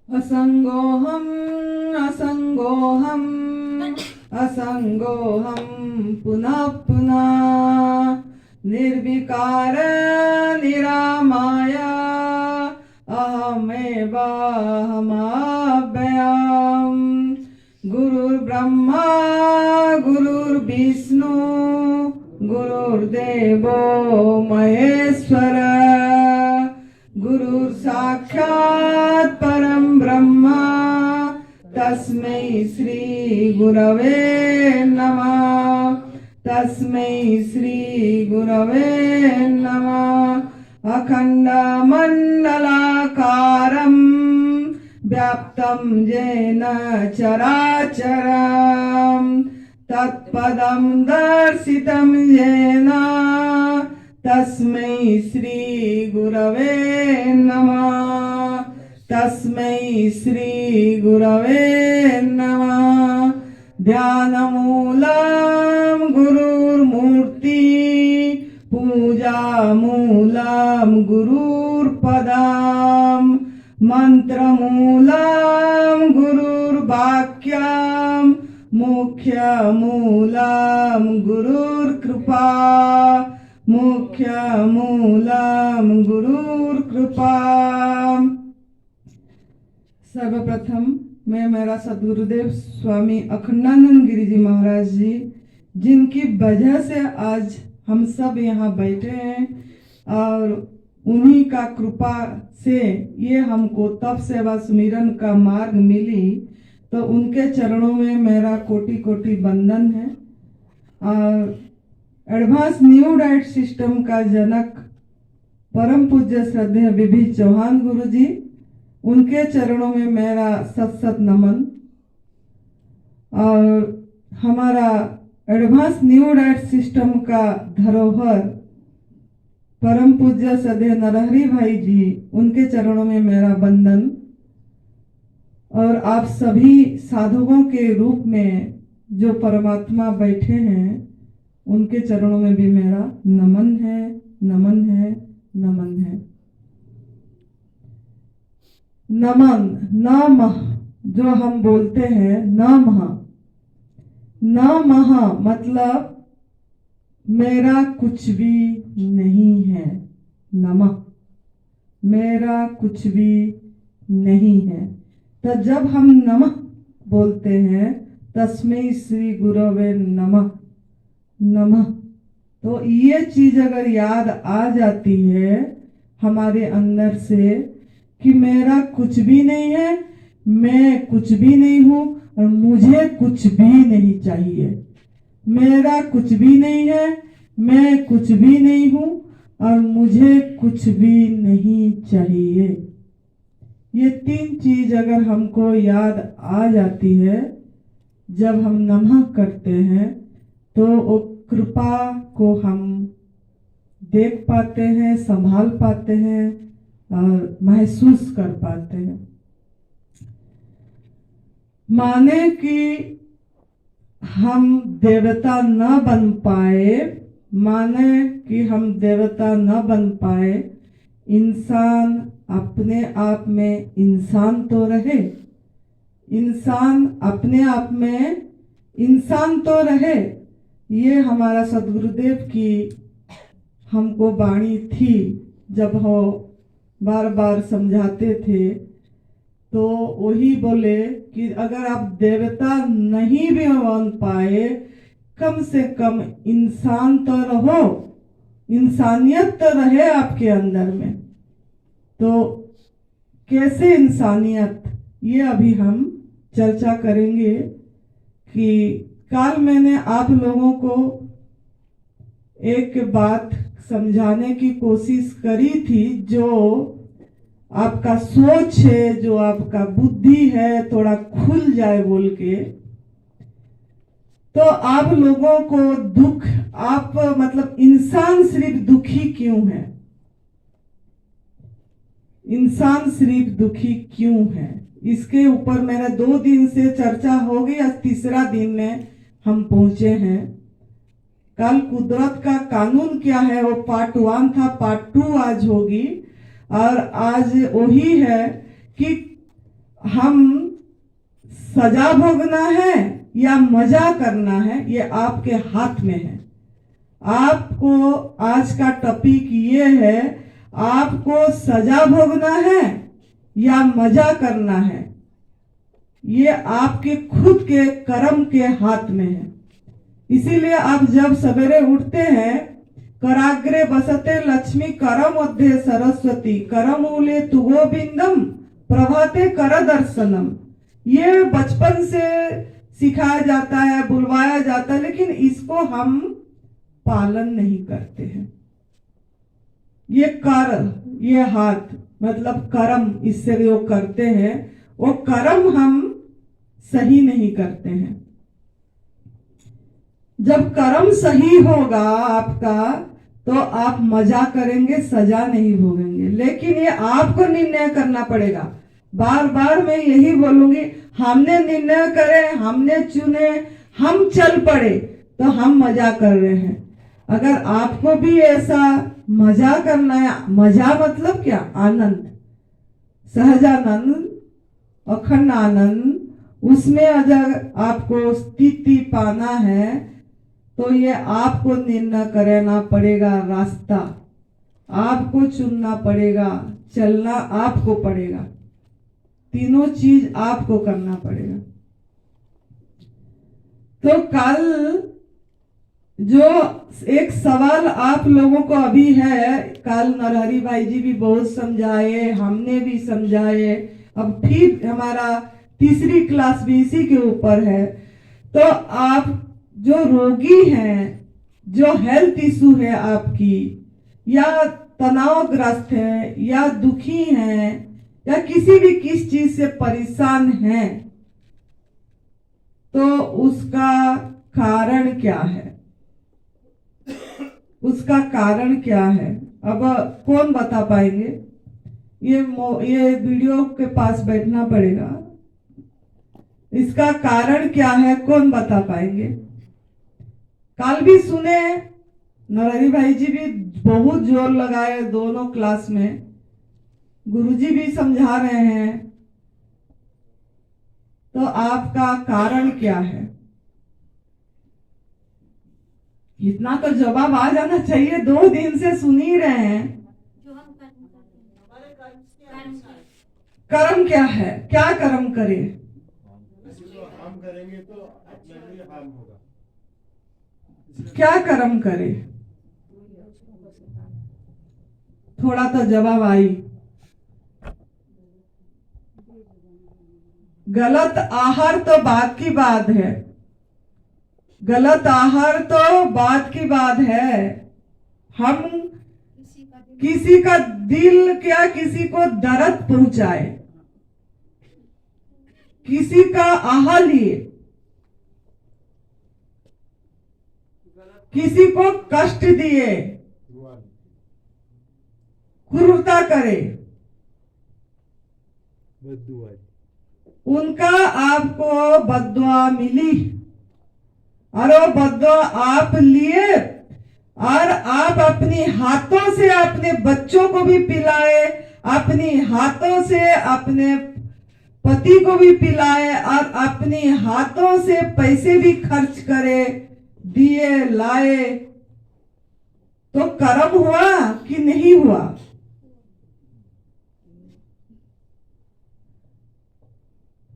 असंगोहम असंगोहम असंगोहम पुनः पुनः निर्विकार निरामय अहमेव अहमव्ययम् गुरुर्ब्रह्मा गुरुर्विष्णु गुरुर्देवो महेश्वर गुरुर् साक्षात् परं ब्रह्म तस्मै श्री गुरवे नमः तस्मै श्री गुरवे नमः अखण्डमण्डलाकारं व्याप्तं येन चराचरं तत्पदं दर्शितं येन तस्मै श्री गुरवे नमः तस्मै श्री गुरवे नमः ध्यानमूलं गुरुर्मूर्ति पूजामूलं गुरुर्पदं मंत्रमूलं गुरुर्वाक्यं मुख्यमूलं गुरुर्कृपा मुख्यमूलं गुरुर्कृपा। सर्वप्रथम मैं मेरा सद्गुरुदेव स्वामी अखंडानंद गिरि जी महाराज जी, जिनकी वजह से आज हम सब यहाँ बैठे हैं और उन्हीं का कृपा से ये हमको तप सेवा सुमिरन का मार्ग मिली, तो उनके चरणों में मेरा कोटि कोटि वंदन है। और एडवांस न्यू डाइट सिस्टम का जनक परम पूज्य श्रद्धेय विभि चौहान गुरु जी, उनके चरणों में मेरा सत सत नमन। और हमारा एडवांस न्यू डाइट सिस्टम का धरोहर परम पूज्य श्रद्धेय नरहरि भाई जी, उनके चरणों में मेरा वंदन। और आप सभी साधुओं के रूप में जो परमात्मा बैठे हैं, उनके चरणों में भी मेरा नमन है, नमन है, नमन है। नमन नमः जो हम बोलते हैं, नमः नमः मतलब मेरा कुछ भी नहीं है। नमः मेरा कुछ भी नहीं है। तो जब हम नमः बोलते हैं, तस्मै श्री गुरवे नमः नमः, तो ये चीज अगर याद आ जाती है हमारे अंदर से कि मेरा कुछ भी नहीं है, मैं कुछ भी नहीं हूँ और मुझे कुछ भी नहीं चाहिए। मेरा कुछ भी नहीं है, मैं कुछ भी नहीं हूँ और मुझे कुछ भी नहीं चाहिए। ये तीन चीज अगर हमको याद आ जाती है जब हम नमः करते हैं, तो वो कृपा को हम देख पाते हैं, संभाल पाते हैं और महसूस कर पाते हैं। माने कि हम देवता न बन पाए, माने कि हम देवता न बन पाए, इंसान अपने आप में इंसान तो रहे, इंसान अपने आप में इंसान तो रहे। ये हमारा सदगुरुदेव की हमको वाणी थी, जब वो बार बार समझाते थे तो वही बोले कि अगर आप देवता नहीं भी बन पाए, कम से कम इंसान तो रहो, इंसानियत तो रहे आपके अंदर में। तो कैसे इंसानियत, ये अभी हम चर्चा करेंगे। कि कल मैंने आप लोगों को एक बात समझाने की कोशिश करी थी, जो आपका सोच है, जो आपका बुद्धि है, थोड़ा खुल जाए बोल के। तो आप लोगों को दुख, आप मतलब इंसान सिर्फ दुखी क्यों है, इंसान सिर्फ दुखी क्यों है, इसके ऊपर मेरा 2 दिन से चर्चा हो गई। आज तीसरा दिन में हम पहुंचे हैं। कल कुदरत का कानून क्या है वो पार्ट 1 था, पार्ट 2 आज होगी। और आज वही है कि हम सजा भोगना है या मजा करना है, ये आपके हाथ में है। आपको आज का टॉपिक ये है, आपको सजा भोगना है या मजा करना है, ये आपके खुद के कर्म के हाथ में है। इसीलिए आप जब सवेरे उठते हैं, कराग्रे बसते लक्ष्मी करम मध्य सरस्वती करमूले तुगोबिंदम प्रभाते कर दर्शनम, ये बचपन से सिखाया जाता है, बुलवाया जाता है, लेकिन इसको हम पालन नहीं करते हैं। ये कर, ये हाथ मतलब कर्म, इससे वो करते हैं, वो कर्म हम सही नहीं करते हैं। जब कर्म सही होगा आपका, तो आप मजा करेंगे, सजा नहीं भोगेंगे। लेकिन ये आपको निर्णय करना पड़ेगा। बार बार मैं यही बोलूंगी, हमने निर्णय करे, हमने चुने, हम चल पड़े, तो हम मजा कर रहे हैं। अगर आपको भी ऐसा मजा करना है, मजा मतलब क्या? आनंद, सहजानंद, अखंड आनंद, उसमें अगर आपको स्थिति पाना है, तो ये आपको निर्णय करना पड़ेगा। रास्ता आपको चुनना पड़ेगा, चलना आपको पड़ेगा, तीनों चीज आपको करना पड़ेगा। तो कल जो एक सवाल आप लोगों को अभी है, कल नरहरि भाई जी भी बहुत समझाए, हमने भी समझाए, अब फिर हमारा तीसरी क्लास भी इसी के ऊपर है। तो आप जो रोगी हैं, जो हेल्थ इशू है आपकी, या तनावग्रस्त है, या दुखी हैं, या किसी भी किस चीज से परेशान हैं, तो उसका कारण क्या है? उसका कारण क्या है? अब कौन बता पाएंगे? ये वीडियो के पास बैठना पड़ेगा। इसका कारण क्या है, कौन बता पाएंगे? कल भी सुने, नरहरि भाई जी भी बहुत जोर लगाए दोनों क्लास में, गुरुजी भी समझा रहे हैं। तो आपका कारण क्या है? इतना तो जवाब आ जाना चाहिए, 2 दिन से सुन ही रहे हैं। कर्म क्या है? क्या कर्म करें? हम करेंगे तो अपने लिए हार्म होगा। क्या कर्म करे? थोड़ा तो जवाब आई। गलत आहार तो बात की बात है, गलत आहार तो बात की बात है। हम किसी का दिल क्या किसी को दर्द पहुंचाए, किसी का आहार लिए, किसी को कष्ट दिए, क्रूरता करे, उनका आपको बद्दुआ मिली, और वो बद्दुआ आप लिए, और आप अपनी हाथों से अपने बच्चों को भी पिलाए, अपनी हाथों से अपने पति को भी पिलाए, और अपनी हाथों से पैसे भी खर्च करे, दिए लाए, तो कर्म हुआ कि नहीं हुआ?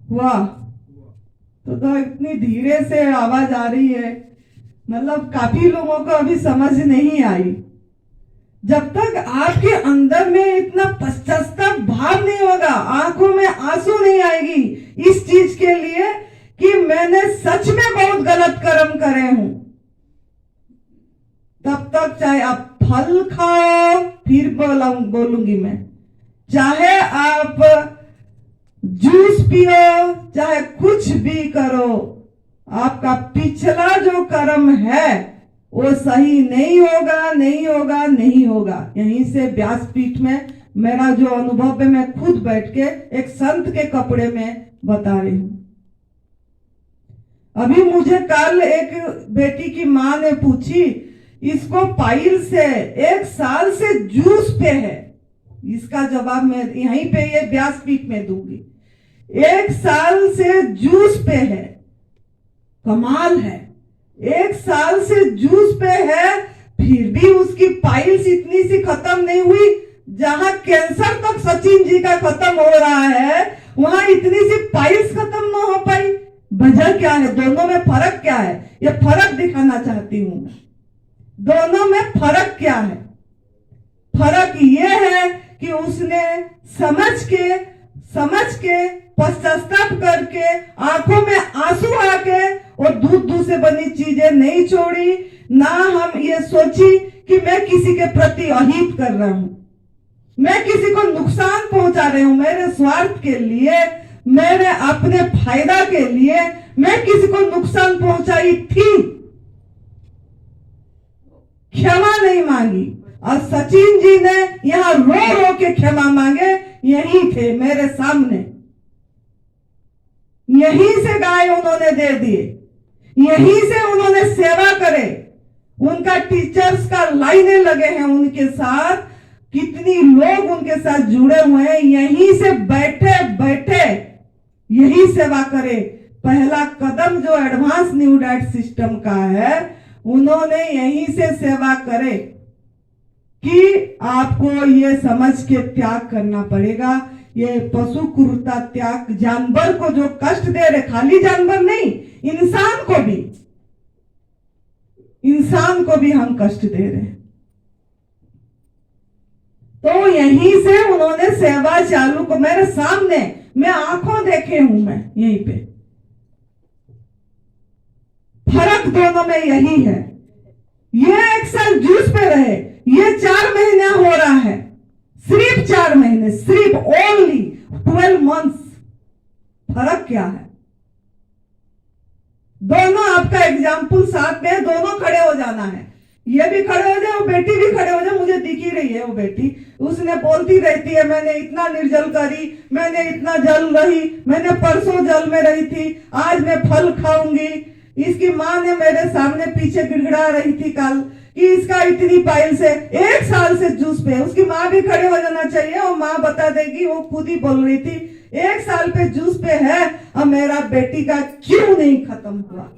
हुआ। तो इतनी धीरे से आवाज आ रही है, मतलब काफी लोगों को अभी समझ नहीं आई। जब तक आपके अंदर में इतना पश्चाताप भाव नहीं होगा, आंखों में आंसू नहीं आएगी इस चीज के लिए कि मैंने सच में बहुत गलत कर्म करे हूं, तब तक चाहे आप फल खाओ, फिर बोलूंगी मैं, चाहे आप जूस पियो, चाहे कुछ भी करो, आपका पिछला जो कर्म है वो सही नहीं होगा, नहीं होगा, नहीं होगा। यहीं से व्यासपीठ में मेरा जो अनुभव है, मैं खुद बैठ के एक संत के कपड़े में बता रही हूं। अभी मुझे कल एक बेटी की माँ ने पूछी, इसको पाइल से 1 साल से जूस पे है, इसका जवाब मैं यहीं पे ये व्यासपीठ में दूंगी। 1 साल से जूस पे है, कमाल है। 1 साल से जूस पे है, फिर भी उसकी पाइल्स इतनी सी खत्म नहीं हुई। जहां कैंसर तक सचिन जी का खत्म हो रहा है, वहां इतनी सी पाइल्स खत्म ना हो पाई। वजह क्या है? दोनों में फर्क क्या है? ये फर्क दिखाना चाहती हूं मैं। दोनों में फर्क क्या है? फर्क ये है कि उसने समझ के पश्चाताप करके आंखों में आंसू आके वो दूध से बनी चीजें नहीं छोड़ी। ना हम ये सोची कि मैं किसी के प्रति अहित कर रहा हूं, मैं किसी को नुकसान पहुंचा रही हूं, मेरे स्वार्थ के लिए, मेरे अपने फायदा के लिए मैं किसी को नुकसान पहुंचाई थी, क्षमा नहीं मांगी। और सचिन जी ने यहां रो रो के क्षमा मांगे, यही थे मेरे सामने, यहीं से गाय उन्होंने दे दिए, यहीं से उन्होंने सेवा करे। उनका टीचर्स का लाइनें लगे हैं उनके साथ, कितनी लोग उनके साथ जुड़े हुए हैं, यहीं से बैठे बैठे यही सेवा करे। पहला कदम जो एडवांस न्यू डाइट सिस्टम का है, उन्होंने यहीं से सेवा करे कि आपको ये समझ के त्याग करना पड़ेगा। ये पशु क्रूरता त्याग, जानवर को जो कष्ट दे रहे, खाली जानवर नहीं, इंसान को भी हम कष्ट दे रहे हैं। तो यहीं से उन्होंने सेवा चालू को, मेरे सामने, मैं आंखों देखे हूं, मैं यहीं पे। फर्क दोनों में यही है। ये 1 साल जूस पे रहे, ये 4 महीने हो रहा है, सिर्फ 4 महीने, सिर्फ ओनली 12 मंथ्स। फर्क क्या है? दोनों आपका एग्जाम्पल साथ में, दोनों खड़े हो जाना है। ये भी खड़े हो जाए, वो बेटी भी खड़े हो जाए। मुझे दिख ही रही है वो बेटी, उसने बोलती रहती है, मैंने इतना निर्जल करी, मैंने इतना जल रही, मैंने परसों जल में रही थी, आज मैं फल खाऊंगी। इसकी माँ ने मेरे सामने पीछे गिड़गिड़ा रही थी कल कि इसका इतनी पाइल से 1 साल से जूस पे। उसकी माँ भी खड़े हो जाना चाहिए, और माँ बता देगी, वो खुद ही बोल रही थी 1 साल पे जूस पे है, और मेरा बेटी का क्यों नहीं खत्म हुआ।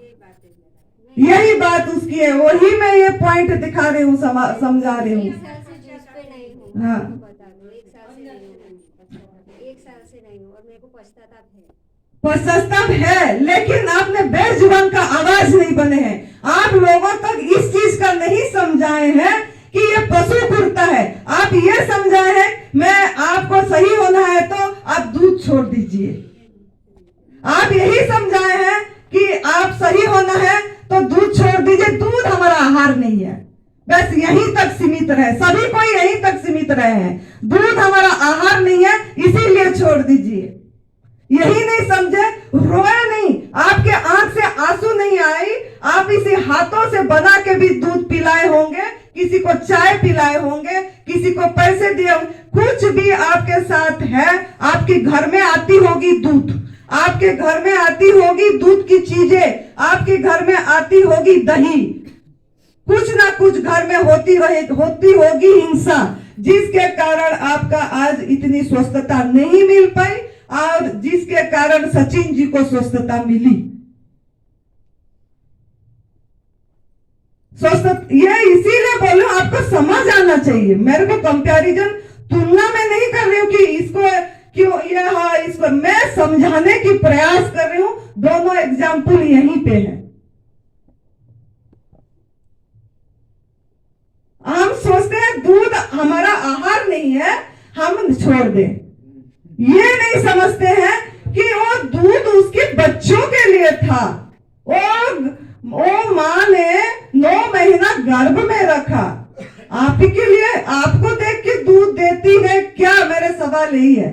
यही बात उसकी है, वही मैं ये पॉइंट दिखा रही हूँ, समझा रही हूँ। हाँ, 1 साल से नहीं हूँ और मेरे को पश्चाताप है। पश्चाताप है, लेकिन आपने बेजुबान का आवाज नहीं बने हैं। आप लोगों तक इस चीज का नहीं समझाए हैं कि ये पशु क्रूरता है। आप ये समझाए हैं, मैं आपको सही होना है तो आप दूध छोड़ दीजिए। आप यही समझाए हैं कि आप सही होना है तो दूध छोड़ दीजिए, दूध हमारा आहार नहीं है। बस यहीं तक सीमित रहे, सभी को यहीं तक सीमित रहे हैं, दूध हमारा आहार नहीं है, इसीलिए छोड़ दीजिए। यही नहीं समझे, रोया नहीं, आपके आंख से आंसू नहीं आई, आप इसे हाथों से बना के भी दूध पिलाए होंगे, किसी को चाय पिलाए होंगे, किसी को पैसे दिए होंगे, कुछ भी आपके साथ है। आपके घर में आती होगी दूध, आपके घर में आती होगी दूध की चीजें, आपके घर में आती होगी दही, कुछ ना कुछ घर में होती होगी हिंसा, जिसके कारण आपका आज इतनी स्वस्थता नहीं मिल पाई, और जिसके कारण सचिन जी को स्वस्थता मिली। ये इसीलिए बोलूं, आपको समझ आना चाहिए। मेरे को कंपैरिजन, तुलना में नहीं कर रही हूँ कि इसको क्यों ये, हाँ इसको मैं समझाने की प्रयास कर रही हूँ। दोनों एग्जाम्पल यहीं पे है। हम सोचते हैं दूध हमारा आहार नहीं है, हम छोड़ दें। ये नहीं समझते हैं कि वो दूध उसके बच्चों के लिए था। वो माँ ने 9 महीना गर्भ में रखा, आप ही के लिए, आपको देख के दूध देती है क्या? मेरे सवाल यही है।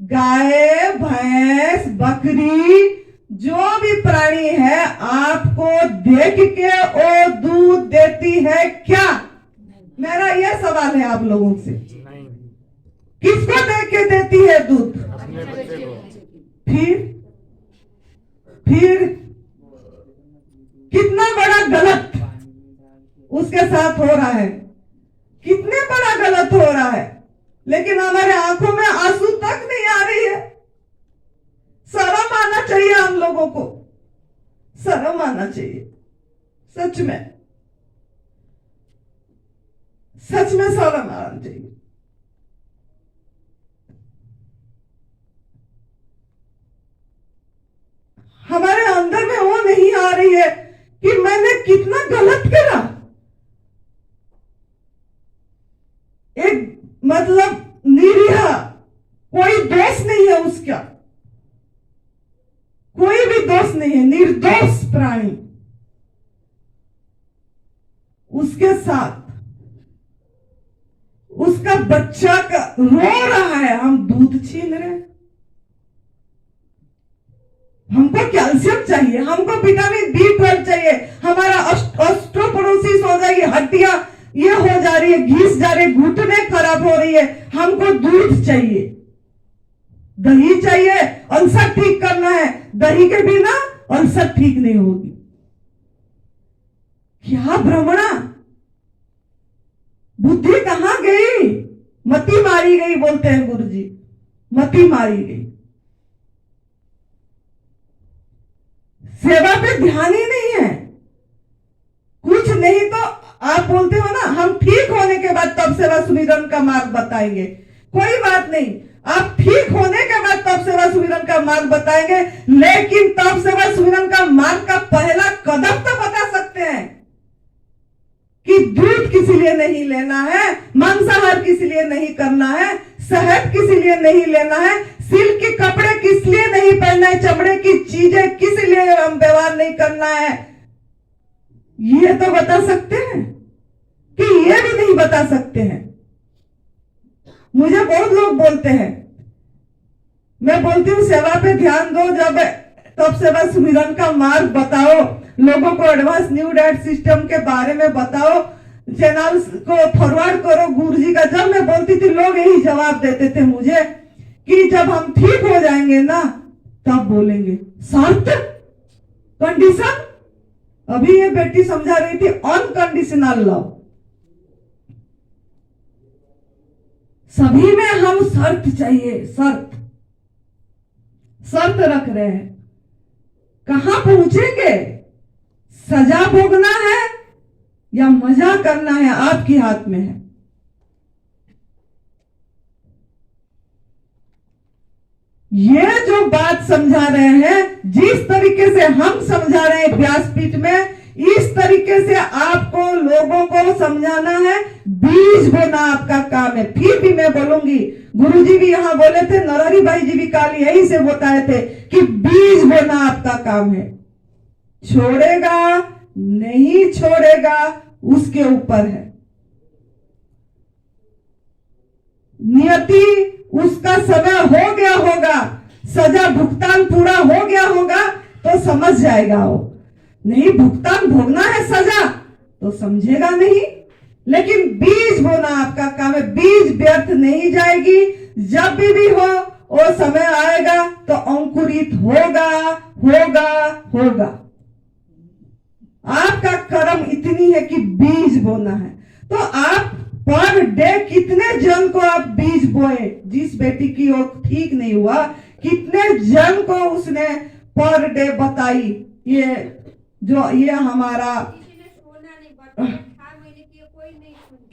गाय, भैंस, बकरी, जो भी प्राणी है, आपको देख के वो दूध देती है क्या? मेरा यह सवाल है आप लोगों से। किसको देख के देती है दूध? फिर कितना बड़ा गलत उसके साथ हो रहा है, कितने बड़ा गलत हो रहा है, लेकिन हमारे आंखों में आंसू तक नहीं आ रही है। आना चाहिए। सच में शर्म आना चाहिए। हमारे अंदर में वो नहीं आ रही है कि मैंने कितना गलत करा। एक मतलब निरीह, कोई दोष नहीं है उसका, कोई भी दोष नहीं है, निर्दोष प्राणी, उसके साथ उसका बच्चा का रो रहा है, हम दूध छीन रहे हैं। हमको कैल्शियम चाहिए, हमको विटामिन B12 चाहिए, हमारा ऑस्टियोपोरोसिस हो जाएगी, हड्डियां ये हो जा रही है, घिस जा रही है, घुटने खराब हो रही है, हमको दूध चाहिए, दही चाहिए, अल्सर ठीक करना है, दही के बिना अल्सर ठीक नहीं होगी। क्या भ्रमणा, बुद्धि कहां गई? मति मारी गई बोलते हैं गुरुजी, मति मारी गई। सेवा पे ध्यान ही नहीं है, कुछ नहीं तो आप बोलते हो ना हम ठीक होने के बाद तब सेवा सुमिरन का मार्ग बताएंगे। कोई बात नहीं, आप ठीक होने के बाद तब सेवा सुमिरन का मार्ग बताएंगे, लेकिन तब सेवा सुमिरन का मार्ग का पहला कदम तो बता सकते हैं कि दूध किस लिए नहीं लेना है, मांसाहार किस लिए नहीं करना है, शहद किस लिए नहीं लेना है, सिल्क के कपड़े किस लिए नहीं पहनना है, चमड़े की चीजें किस लिए हम व्यवहार नहीं करना है। ये तो बता सकते हैं कि ये भी नहीं बता सकते हैं। मुझे बहुत लोग बोलते हैं, मैं बोलती हूँ सेवा पे ध्यान दो, जब तब सेवा सुमिरन का मार्ग बताओ, लोगों को एडवांस न्यू डाइट सिस्टम के बारे में बताओ, चैनल को फॉरवर्ड करो गुरुजी का। जब मैं बोलती थी लोग यही जवाब देते थे मुझे कि जब हम ठीक हो जाएंगे ना तब बोलेंगे। शर्त, कंडीशन, अभी ये बेटी समझा रही थी अनकंडीशनल लव। सभी में हम शर्त चाहिए, शर्त रख रहे हैं। कहां पहुंचेंगे? सजा भोगना है या मजा करना है, आपके हाथ में है। ये जो बात समझा रहे हैं, जिस तरीके से हम समझा रहे हैं व्यासपीठ में, इस तरीके से आपको लोगों को समझाना है। बीज बोना आपका काम है। फिर भी मैं बोलूंगी, गुरुजी भी यहाँ बोले थे, नरहरि भाई जी भी कल यही से बताए थे कि बीज बोना आपका काम है। छोड़ेगा नहीं छोड़ेगा उसके ऊपर है। नियति उसका समय हो गया होगा, सजा भुगतान पूरा हो गया होगा तो समझ जाएगा वो। नहीं भुगतान भोगना है सजा तो समझेगा नहीं। लेकिन बीज बोना आपका काम है, बीज व्यर्थ नहीं जाएगी। जब भी हो वो समय आएगा तो अंकुरित होगा होगा होगा। आपका कर्म इतनी है कि बीज बोना है। तो आप पर डे कितने जन को आप बीज बोए? जिस बेटी की वो ठीक नहीं हुआ, कितने जन को उसने पर डे बताई। ये जो ये हमारा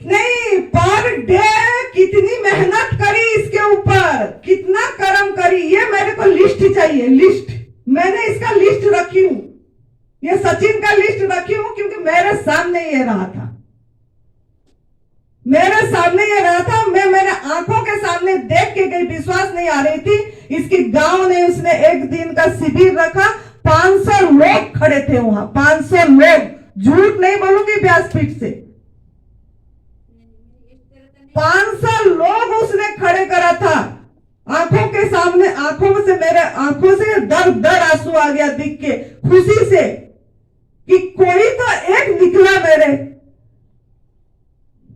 नहीं, पर डे कितनी मेहनत करी इसके ऊपर, कितना कर्म करी, ये मेरे को लिस्ट चाहिए। लिस्ट मैंने इसका लिस्ट रखी हूं, ये सचिन का लिस्ट रखी हूं क्योंकि मेरे सामने ये रहा था, मेरे सामने ये रहा था। मैं मेरे आंखों के सामने देख के गई, विश्वास नहीं आ रही थी। इसकी गांव ने उसने एक दिन का शिविर रखा, 500 लोग खड़े थे वहां, 500 लोग, झूठ नहीं बोलूंगी व्यासपीठ से। 500 लोग उसने खड़े करा था आंखों के सामने। आंखों में से मेरे आंखों से दर आंसू आ गया देख के, खुशी से कि कोई तो एक निकला,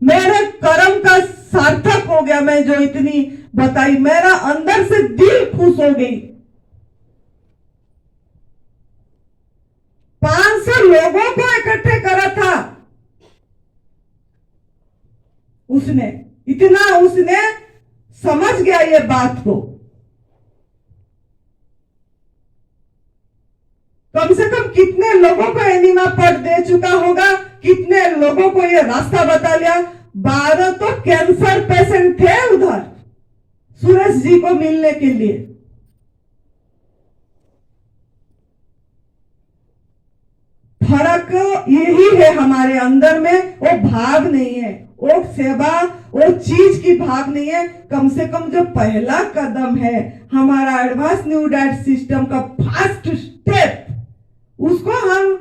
मेरे कर्म का सार्थक हो गया। मैं जो इतनी बताई, मेरा अंदर से दिल खुश हो गई। 500 लोगों को इकट्ठे करा था उसने, इतना उसने समझ गया ये बात को। कम से कम कितने लोगों को एनिमा पट दे चुका होगा, कितने लोगों को ये रास्ता बता लिया। 12 तो कैंसर पेशेंट थे उधर सुरेश जी को मिलने के लिए। फर्क यही है हमारे अंदर में, वो भाव नहीं है, वो सेवा, वो चीज की भाव नहीं है। कम से कम जो पहला कदम है हमारा एडवांस न्यू डाइट सिस्टम का फर्स्ट स्टेप, उसको हम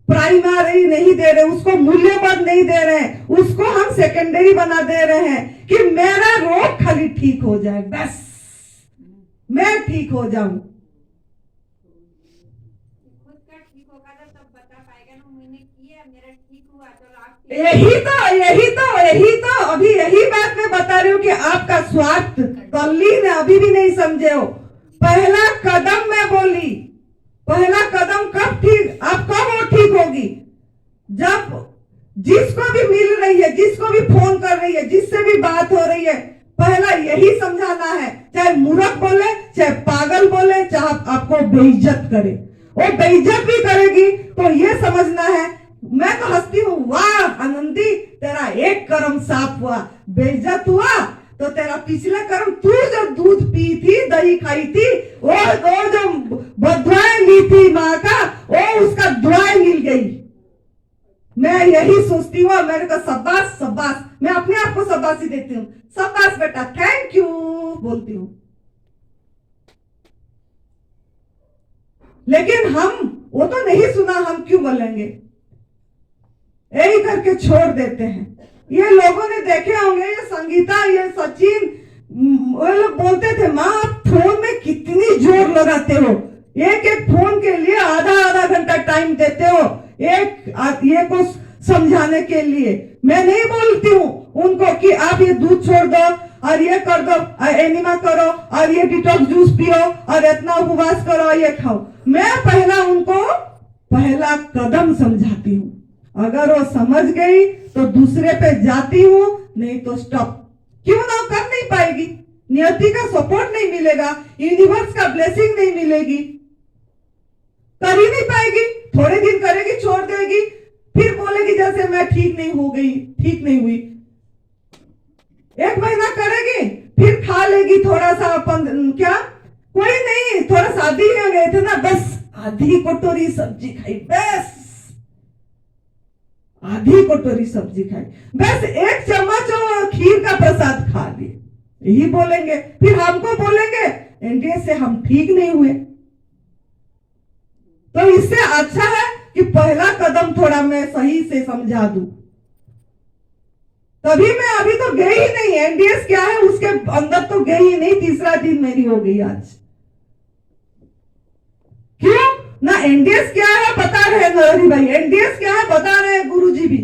प्राइमरी नहीं दे रहे, उसको मूल्यवान नहीं दे रहे हैं, उसको हम सेकेंडरी बना दे रहे हैं कि मेरा रोग खाली ठीक हो जाए, बस मैं ठीक हो जाऊं। खुद का ठीक होगा तो तब बता पाएगा ना, मैंने किया मेरा ठीक हुआ तो आप यही तो अभी यही बात मैं बता रही हूँ कि आपका स्वार्थ तल्लीन अभी भी नहीं समझे हो। पहला कदम मैं बोली, पहला कदम आप कब वो ठीक होगी, जब जिसको भी मिल रही है, जिसको भी फोन कर रही है, जिससे भी बात हो रही है, पहला यही समझाना है, चाहे मूर्ख बोले, चाहे पागल बोले, चाहे आपको बेइज्जत करे, वो बेइज्जत भी करेगी तो ये समझना है। मैं तो हंसती हूँ, वाह आनंदी तेरा एक कर्म साफ हुआ, बेइज्जत हुआ तो तेरा पिछला कर्म, तू जो दूध पी थी, दही खाई थी, वो जो बदुआएं ली थी माँ का, वो उसका दुआएं मिल गई। मैं यही सोचती हूँ, मेरे को शाबाश शाबाश, मैं अपने आप को शाबाशी देती हूँ, शाबाश बेटा, थैंक यू बोलती हूँ। लेकिन हम वो तो नहीं सुना, हम क्यों बोलेंगे, यही करके छोड़ देते हैं। ये लोगों ने देखे होंगे, ये संगीता, ये सचिन, वो लोग बोलते थे माँ आप फोन में कितनी जोर लगाते हो, एक एक फोन के लिए आधा घंटा टाइम देते हो, एक ये को समझाने के लिए। मैं नहीं बोलती हूँ उनको कि आप ये दूध छोड़ दो और ये कर दो, एनिमा करो और ये डिटॉक्स जूस पियो और इतना उपवास करो और ये खाओ। मैं पहला उनको पहला कदम समझाती हूँ, अगर वो समझ गई तो दूसरे पे जाती हूँ, नहीं तो स्टॉप। क्यों ना, कर नहीं पाएगी, नियति का सपोर्ट नहीं मिलेगा, यूनिवर्स का ब्लेसिंग नहीं मिलेगी, कर ही नहीं पाएगी। थोड़े दिन करेगी, छोड़ देगी, फिर बोलेगी जैसे मैं ठीक नहीं हो गई, ठीक नहीं हुई। 1 महीना करेगी, फिर खा लेगी थोड़ा सा अपन, क्या कोई नहीं, थोड़ा शादी में गए थे ना, बस आधी कटोरी सब्जी खाई, बस आधी कटोरी सब्जी खाई, बस 1 चम्मच खीर का प्रसाद खा लिए, यही बोलेंगे। फिर हमको बोलेंगे एनडीए से हम ठीक नहीं हुए। तो इससे अच्छा है कि पहला कदम थोड़ा मैं सही से समझा दूं। तभी मैं अभी तो गई ही नहीं, एनडीएस क्या है उसके अंदर तो गई ही नहीं, तीसरा दिन मेरी हो गई आज। क्यों ना, एनडीएस क्या है बता रहे नरहरी भाई, एनडीएस क्या है बता रहे गुरुजी भी,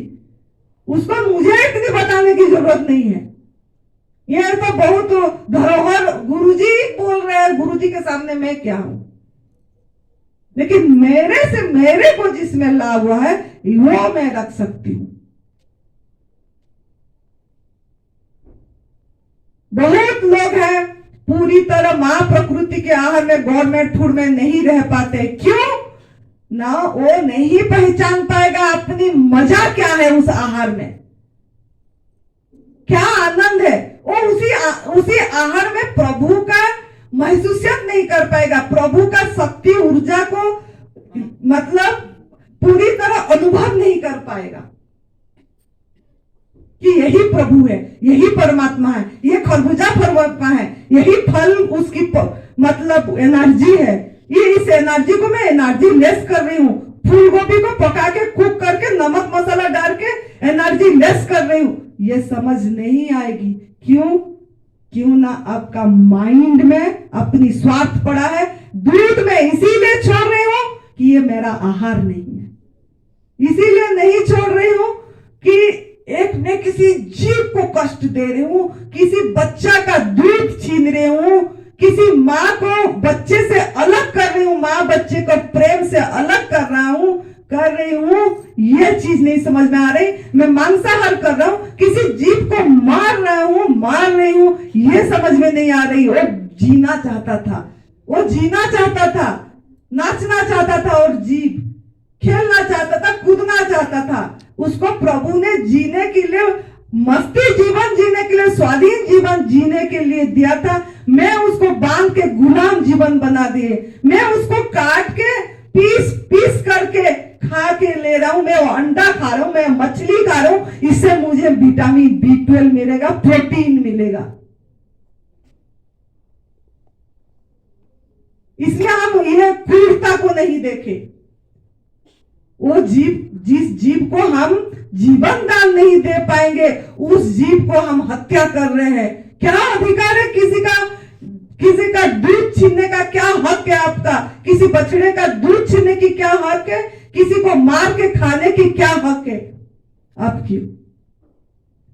उसको मुझे इतनी बताने की जरूरत नहीं है। ये तो बहुत धरोहर गुरुजी बोल रहे हैं, गुरुजी के सामने मैं क्या हूं, लेकिन मेरे को जिसमें लाभ हुआ है वो मैं रख सकती हूं। बहुत लोग हैं पूरी तरह मां प्रकृति के आहार में, गवर्नमेंट फूड में नहीं रह पाते। क्यों ना, वो नहीं पहचान पाएगा अपनी मजा क्या है उस आहार में, क्या आनंद है। वो उसी आहार में प्रभु का महसूसियत नहीं कर पाएगा, प्रभु का शक्ति ऊर्जा को मतलब पूरी तरह अनुभव नहीं कर पाएगा कि यही प्रभु है, यही परमात्मा है, ये खरबूजा परमात्मा है, यही फल उसकी मतलब एनर्जी है। ये इस एनर्जी को मैं एनर्जी लेस कर रही हूँ, फूल गोभी को पका के कुक करके नमक मसाला डाल के एनर्जी लेस कर रही हूँ, ये समझ नहीं आएगी। क्यों ना आपका माइंड में अपनी स्वार्थ पड़ा है। दूध में इसीलिए छोड़ रही हूँ कि ये मेरा आहार नहीं है, इसीलिए नहीं छोड़ रही हूँ कि एक ने किसी जीव को कष्ट दे रही हूँ, किसी बच्चा का दूध छीन रही हूँ, किसी माँ को बच्चे से अलग कर रही हूँ, माँ बच्चे को प्रेम से अलग कर रही हूँ, ये चीज नहीं समझ में आ रही। मैं मांसाहार कर रहा हूँ, किसी जीव को मार रही हूँ, ये समझ में नहीं आ रही। वो जीना चाहता था, नाचना चाहता था, और जीव खेलना चाहता था, कूदना चाहता था। उसको प्रभु ने जीने के लिए, मस्ती जीवन जीने के लिए, स्वाधीन जीवन जीने के लिए दिया था। मैं उसको बांध के गुलाम जीवन बना दिए। मैं उसको काट के पीस पीस करके खा के ले रहा हूं। मैं अंडा खा रहा हूं, मैं मछली खा रहा हूं, इससे मुझे विटामिन B12 मिलेगा, प्रोटीन मिलेगा। इसलिए हम यह क्रूरता को नहीं देखे। वो जीव, जिस जीव को हम जीवन दान नहीं दे पाएंगे, उस जीव को हम हत्या कर रहे हैं। क्या अधिकार है किसी का दूध छीनने का? क्या हक है आपका? किसी बछड़े का दूध छीनने की क्या हक है? किसी को मार के खाने की क्या हक है आपकी?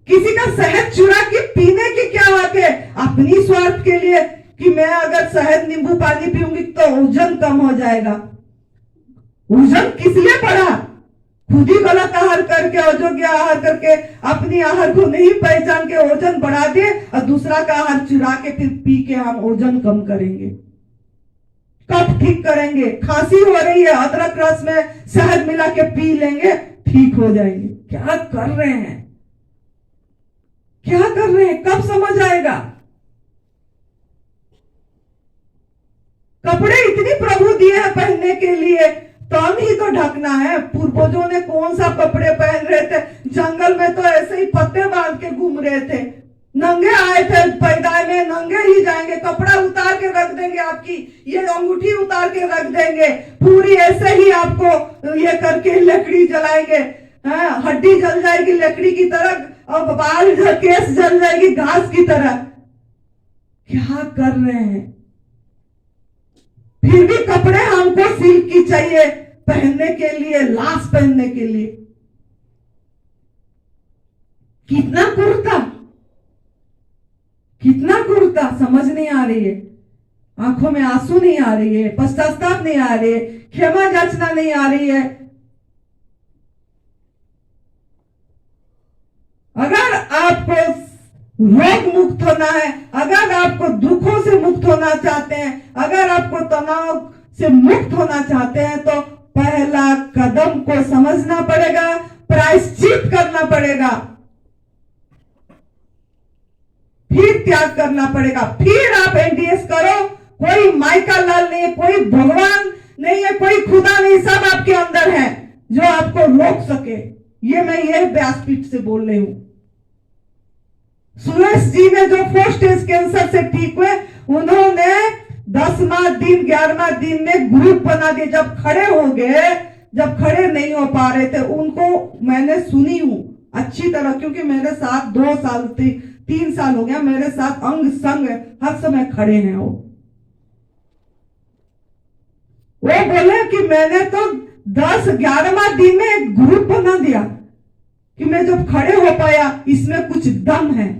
किसी का शहद चुरा के पीने की क्या हक है? अपनी स्वार्थ के लिए कि मैं अगर शहद नींबू पानी पीऊंगी तो वजन कम हो जाएगा। वजन किस लिए बढ़ा? खुद ही गलत आहार करके, अयोग्य आहार करके, अपनी आहार को नहीं पहचान के वजन बढ़ा दे और दूसरा का आहार चुरा के फिर पी के हम वजन कम करेंगे। कब ठीक करेंगे? खांसी हो रही है, अदरक रस में शहद मिला के पी लेंगे, ठीक हो जाएंगे। क्या कर रहे हैं? क्या कर रहे हैं? कब समझ आएगा? कपड़े इतनी प्रभु दिए हैं पहनने के लिए, तन ही तो ढकना है। पूर्वजों ने कौन सा कपड़े पहन रहे थे? जंगल में तो ऐसे ही पत्ते बांध के घूम रहे थे। नंगे आए थे पैदाई में, नंगे ही जाएंगे। कपड़ा उतार के रख देंगे, आपकी ये अंगूठी उतार के रख देंगे, पूरी ऐसे ही आपको ये करके लकड़ी जलाएंगे। हड्डी जल जाएगी लकड़ी की तरह, और बाल केस जल जाएगी घास की तरह। क्या कर रहे हैं? फिर भी कपड़े हमको सिल्क की चाहिए पहनने के लिए, लाश पहनने के लिए। कितना क्रूरता, कितना क्रूरता समझ नहीं आ रही है। आंखों में आंसू नहीं आ रही है, पश्चाताप नहीं आ रही है, क्षमा याचना नहीं आ रही है। अगर आपको रोग मुक्त होना है, अगर आपको दुखों से मुक्त होना चाहते हैं, अगर आपको तनाव से मुक्त होना चाहते हैं, तो पहला कदम को समझना पड़ेगा, प्रायश्चित करना पड़ेगा, फिर त्याग करना पड़ेगा। फिर आप एनडीएस करो। कोई माइका लाल नहीं है, कोई भगवान नहीं है, कोई खुदा नहीं, सब आपके अंदर है जो आपको रोक सके। ये मैं ये व्यासपीठ से बोल रही हूं। सुरेश जी ने जो 4 स्टेज कैंसर से ठीक हुए, उन्होंने 10वां दिन 11वां दिन में ग्रुप बना दिए। जब खड़े हो गए, जब खड़े नहीं हो पा रहे थे, उनको मैंने सुनी हूं अच्छी तरह, क्योंकि मेरे साथ 2 साल 3 साल हो गया, मेरे साथ अंग संग हर समय खड़े हैं। वो बोले कि मैंने तो 10-11वां दिन में एक ग्रुप बना दिया कि मैं जब खड़े हो पाया, इसमें कुछ दम है।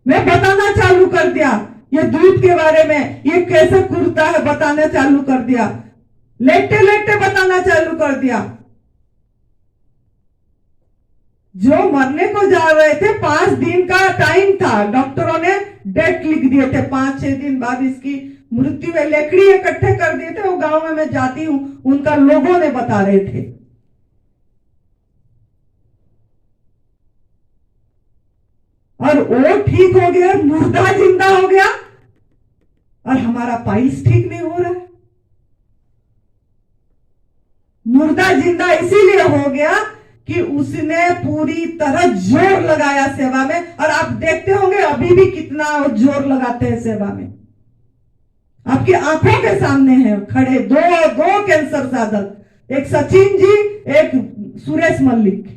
मैं बताना चालू कर दिया ये दूध के बारे में, ये कैसे कुरता है बताना चालू कर दिया, लेटे लेटे बताना चालू कर दिया। जो मरने को जा रहे थे, 5 दिन का टाइम था, डॉक्टरों ने डेट लिख दिए थे, 5-6 दिन बाद इसकी मृत्यु है। लकड़ी इकट्ठे कर दिए थे। वो गांव में मैं जाती हूं, उनका लोगों ने बता रहे थे। और वो ठीक हो गया, मुर्दा जिंदा हो गया, और हमारा पाइल्स ठीक नहीं हो रहा है। मुर्दा जिंदा इसीलिए हो गया कि उसने पूरी तरह जोर लगाया सेवा में। और आप देखते होंगे अभी भी कितना जोर लगाते हैं सेवा में। आपकी आंखों के सामने है खड़े दो कैंसर साधक, एक सचिन जी, एक सुरेश मल्लिक।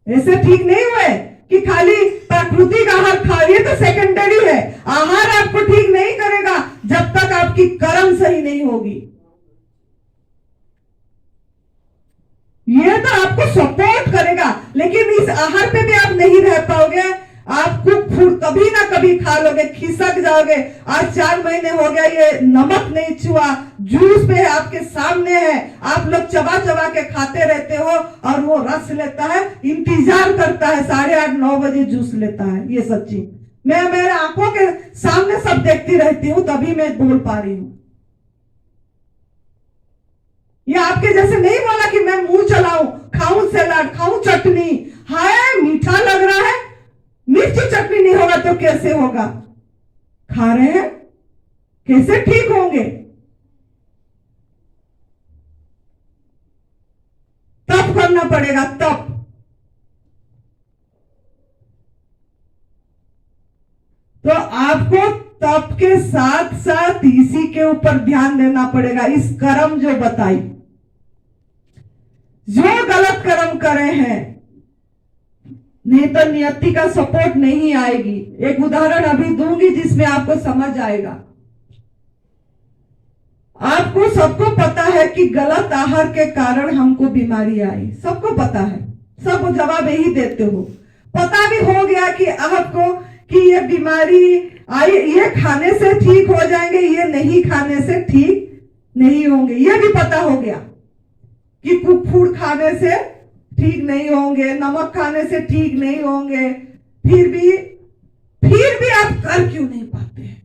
ऐसे ठीक नहीं हुए कि खाली प्राकृतिक आहार खाइए तो सेकेंडरी है। आहार आपको ठीक नहीं करेगा जब तक आपकी कर्म सही नहीं होगी। ये तो आपको सपोर्ट करेगा, लेकिन इस आहार पे भी आप नहीं रह पाओगे। आपको कभी ना कभी खा लोगे, खिसक जाओगे। आज 4 महीने हो गया, ये नमक नहीं छुआ, जूस पे आपके सामने है, आप लोग चबा चबा के खाते रहते हो, और वो रस लेता है, इंतजार करता है 8:30-9 बजे जूस लेता है। ये सच्ची मैं मेरे आंखों के सामने सब देखती रहती हूं, तभी मैं बोल पा रही हूं। ये आपके जैसे नहीं बोला कि मैं मुंह चलाऊं, खाऊं सैलाड, खाऊं चटनी, हाय मीठा लग रहा है, मिर्ची चटनी नहीं होगा तो कैसे होगा? खा रहे हैं, कैसे ठीक होंगे? तप करना पड़ेगा, तप। तो आपको तप के साथ साथ इसी के ऊपर ध्यान देना पड़ेगा, इस कर्म जो बताई। जो गलत कर्म करे हैं, नहीं तो नियति का सपोर्ट नहीं आएगी। एक उदाहरण अभी दूंगी जिसमें आपको समझ आएगा। आपको सबको पता है कि गलत आहार के कारण हमको बीमारी आई, सबको पता है, सब जवाब यही देते हो। पता भी हो गया कि आपको कि ये बीमारी आई, ये खाने से ठीक हो जाएंगे, ये नहीं खाने से ठीक नहीं होंगे, ये भी पता हो गया कि कुक फूड खाने से ठीक नहीं होंगे, नमक खाने से ठीक नहीं होंगे। फिर भी आप कर क्यों नहीं पाते हैं?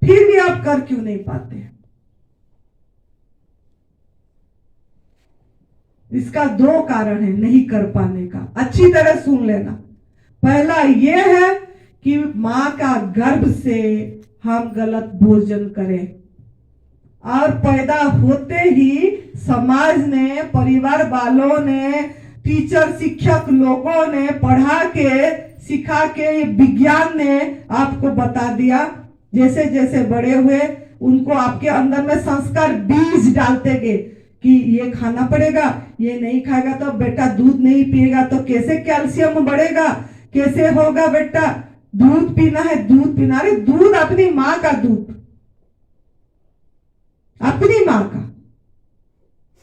फिर भी आप कर क्यों नहीं पाते हैं? इसका दो कारण है नहीं कर पाने का, अच्छी तरह सुन लेना। पहला ये है कि मां का गर्भ से हम गलत भोजन करें, और पैदा होते ही समाज ने, परिवार वालों ने, टीचर शिक्षक लोगों ने पढ़ा के सिखा के, विज्ञान ने आपको बता दिया। जैसे जैसे बड़े हुए उनको आपके अंदर में संस्कार बीज डालते गए कि ये खाना पड़ेगा, ये नहीं खाएगा तो बेटा दूध नहीं पिएगा तो कैसे कैल्शियम बढ़ेगा, कैसे होगा बेटा, दूध पीना है, दूध पीना। अरे दूध अपनी माँ का दूध, अपनी माँ का,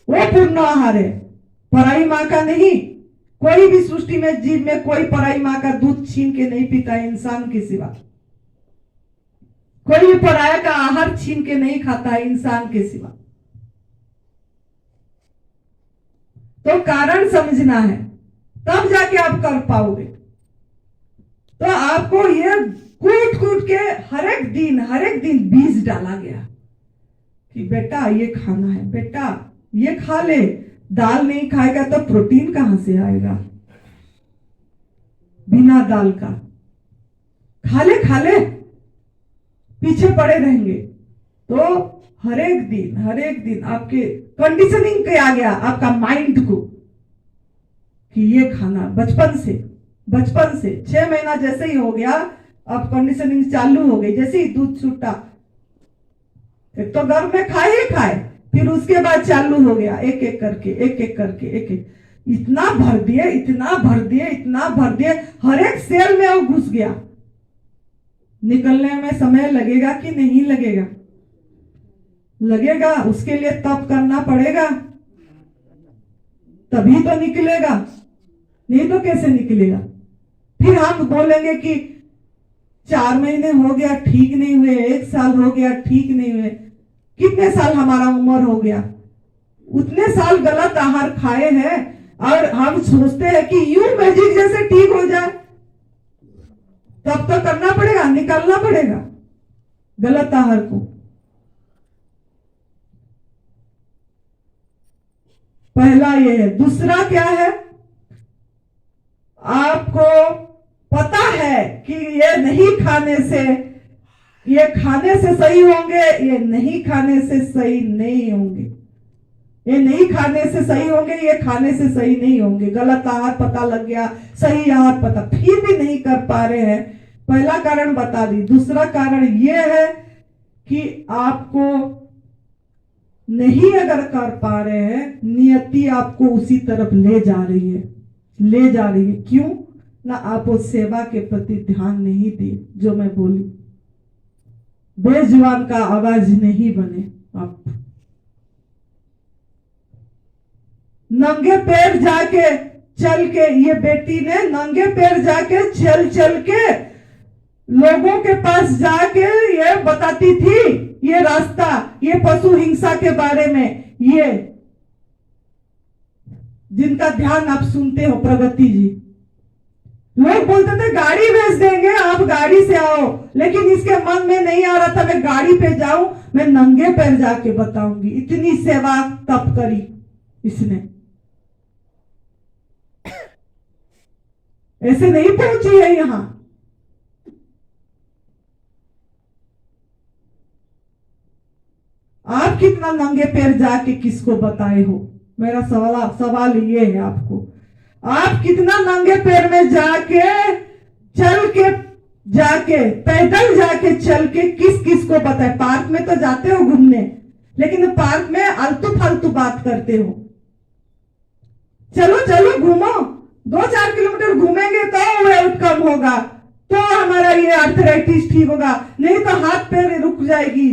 वो पूर्ण आहार है, पराई माँ का नहीं। कोई भी सृष्टि में जीव में कोई पराई माँ का दूध छीन के नहीं पीता, इंसान के सिवा। कोई भी पराया का आहार छीन के नहीं खाता, इंसान के सिवा। तो कारण समझना है, तब जाके आप कर पाओगे। तो आपको ये कूट कूट के हर एक दिन बीज डाला गया कि बेटा ये खाना है, बेटा ये खा ले, दाल नहीं खाएगा तो प्रोटीन कहां से आएगा, बिना दाल का खा ले, पीछे पड़े रहेंगे। तो हर एक दिन आपके कंडीशनिंग किया गया आपका माइंड को कि ये खाना बचपन से 6 महीना जैसे ही हो गया, अब कंडीशनिंग चालू हो गई। जैसे ही दूध छूटा, एक तो गर्भ में खाए, फिर उसके बाद चालू हो गया एक एक करके इतना भर दिए, हर एक सेल में वो घुस गया। निकलने में समय लगेगा कि नहीं लगेगा? लगेगा। उसके लिए तप करना पड़ेगा, तभी तो निकलेगा, नहीं तो कैसे निकलेगा? फिर हम बोलेंगे कि 4 महीने हो गया ठीक नहीं हुए, 1 साल हो गया ठीक नहीं हुए। कितने साल हमारा उम्र हो गया? उतने साल गलत आहार खाए हैं, और हम सोचते हैं कि यूं मैजिक जैसे ठीक हो जाए। तब तो करना पड़ेगा, निकालना पड़ेगा गलत आहार को। पहला ये है। दूसरा क्या है? आपको पता है कि ये नहीं खाने से, ये खाने से सही होंगे, ये नहीं खाने से सही नहीं होंगे, ये नहीं खाने से सही होंगे, ये खाने से सही नहीं होंगे। गलत आहार पता लग गया, सही आहार पता, फिर भी नहीं कर पा रहे हैं। पहला कारण बता दी। दूसरा कारण ये है कि आपको नहीं अगर कर पा रहे हैं, नियति आपको उसी तरफ ले जा रही है। क्यों ना? आप उस सेवा के प्रति ध्यान नहीं दिए। जो मैं बोली, बेजुबान का आवाज नहीं बने आप। नंगे पैर जाके चल के, ये बेटी ने नंगे पैर जाके चल के लोगों के पास जाके ये बताती थी ये रास्ता, ये पशु हिंसा के बारे में, ये जिनका ध्यान आप सुनते हो, प्रगति जी, लोग बोलते थे गाड़ी भेज देंगे, आप गाड़ी से आओ, लेकिन इसके मन में नहीं आ रहा था मैं गाड़ी पे जाऊं, मैं नंगे पैर जाके बताऊंगी। इतनी सेवा तप करी इसने। ऐसे नहीं पहुंची है यहां। आप कितना नंगे पैर जाके किसको बताए हो? मेरा सवाल ये है आपको, आप कितना नंगे पैर में जाके पैदल जाके चल के किस किस को बताए? पार्क में तो जाते हो घूमने, लेकिन पार्क में आलतू फालतू बात करते हो। चलो चलो घूमो, 2-4 किलोमीटर घूमेंगे तो वेट कम होगा, तो हमारा ये आर्थराइटिस ठीक होगा, नहीं तो हाथ पैर रुक जाएगी।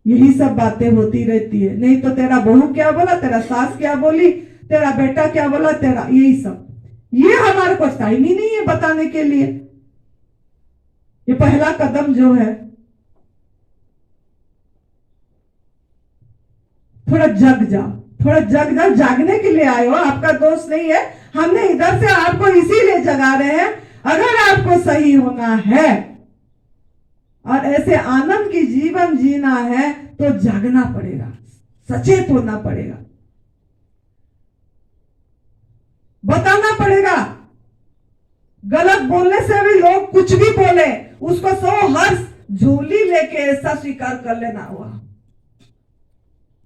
यही सब बातें होती रहती है। नहीं तो तेरा बहू क्या बोला, तेरा सास क्या बोली, तेरा बेटा क्या बोला, तेरा यही सब। ये हमारे पास टाइम ही नहीं है बताने के लिए। ये पहला कदम जो है, थोड़ा जग जाओ, थोड़ा जग जाओ। जागने के लिए आए हो, आपका दोस्त नहीं है। हमने इधर से आपको इसीलिए जगा रहे हैं, अगर आपको सही होना है और ऐसे आनंद की जीवन जीना है तो जागना पड़ेगा, सचेत होना पड़ेगा, बताना पड़ेगा। गलत बोलने से भी लोग कुछ भी बोले, उसको 100 हर्ष झोली लेके ऐसा स्वीकार कर लेना हुआ।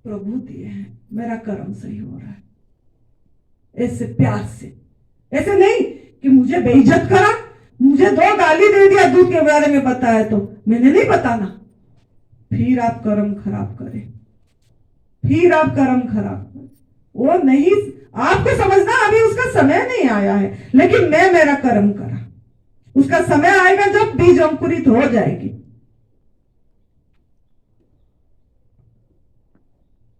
प्रभु दिए हैं, मेरा कर्म सही हो रहा है, ऐसे प्यार से। ऐसे नहीं कि मुझे बेइज्जत करा, मुझे 2 गाली दे दिया, दूध के बारे में बताया तो मैंने नहीं बताना, फिर आप कर्म खराब करें, फिर आप कर्म खराब करें। वो नहीं, आपको समझना अभी उसका समय नहीं आया है, लेकिन मैं मेरा कर्म करा, उसका समय आएगा जब बीज अंकुरित हो जाएगी।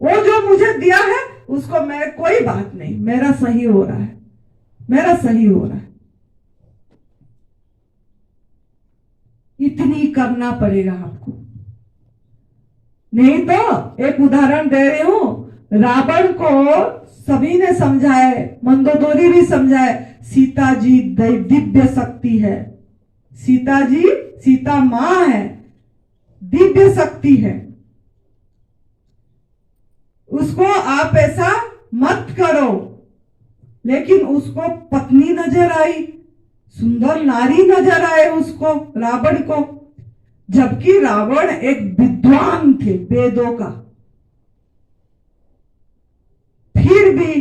वो जो मुझे दिया है उसको मैं, कोई बात नहीं, मेरा सही हो रहा है, मेरा सही हो रहा है। इतनी करना पड़ेगा आपको, नहीं तो एक उदाहरण दे रही हूं। रावण को सभी ने समझाए, मंदोदरी भी समझाए, सीता जी दिव्य शक्ति है, सीता जी, सीता मां है, दिव्य शक्ति है, उसको आप ऐसा मत करो। लेकिन उसको पत्नी नजर आई, सुंदर नारी नजर आए उसको, रावण को, जबकि रावण एक विद्वान थे वेदों का। फिर भी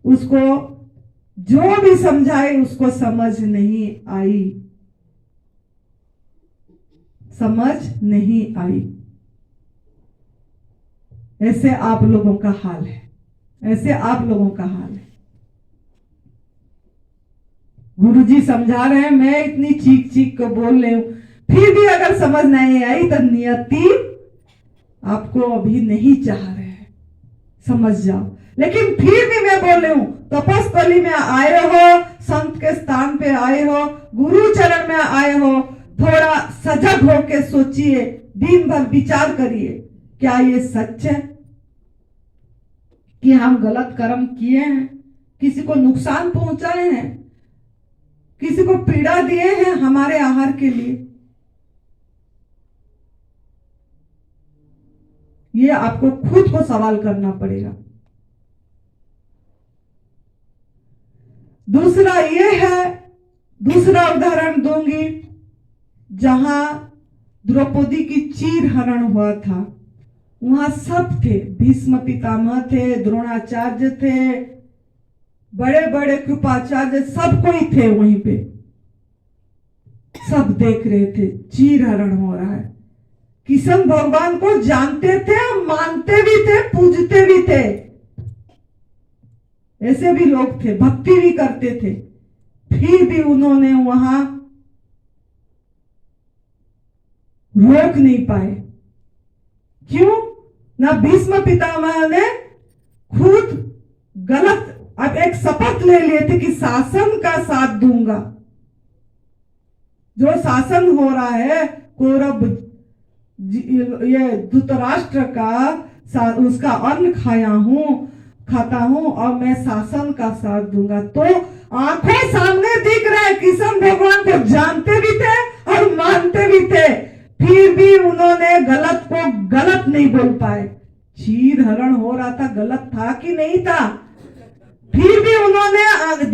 उसको जो भी समझाए उसको समझ नहीं आई, समझ नहीं आई। ऐसे आप लोगों का हाल है, ऐसे आप लोगों का हाल है। गुरुजी समझा रहे हैं, मैं इतनी चीख चीख को बोल रही हूं, फिर भी अगर समझ नहीं आई तो नियति आपको अभी नहीं चाह रहे हैं, समझ जाओ। लेकिन फिर भी मैं बोल रही हूं, तपस्थली में आए हो, संत के स्थान पे आए हो, गुरु चरण में आए हो, थोड़ा सजग होके सोचिए, दिन भर विचार करिए, क्या ये सच है कि हम गलत कर्म किए हैं, किसी को नुकसान पहुंचाए हैं, किसी को पीड़ा दिए हैं हमारे आहार के लिए? ये आपको खुद को सवाल करना पड़ेगा। दूसरा ये है, दूसरा उदाहरण दूंगी, जहां द्रौपदी की चीर हरण हुआ था, वहां सब थे, भीष्म पितामह थे, द्रोणाचार्य थे, बड़े बड़े कृपाचार्य, सब कोई थे वहीं पे, सब देख रहे थे चीर हरण हो रहा है। कृष्ण भगवान को जानते थे, मानते भी थे, पूजते भी थे, ऐसे भी लोग थे, भक्ति भी करते थे, फिर भी उन्होंने वहां रोक नहीं पाए। क्यों? ना भीष्म पितामह ने खुद गलत, अब एक शपथ ले लिए थे कि शासन का साथ दूंगा, जो शासन हो रहा है कौरव, ये धृतराष्ट्र का, उसका अन्न खाता हूं और मैं शासन का साथ दूंगा। तो आंखों सामने दिख रहा है, कृष्ण भगवान को जानते भी थे और मानते भी थे, फिर भी उन्होंने गलत को गलत नहीं बोल पाए। चीर हरण हो रहा था, गलत था कि नहीं था, फिर भी उन्होंने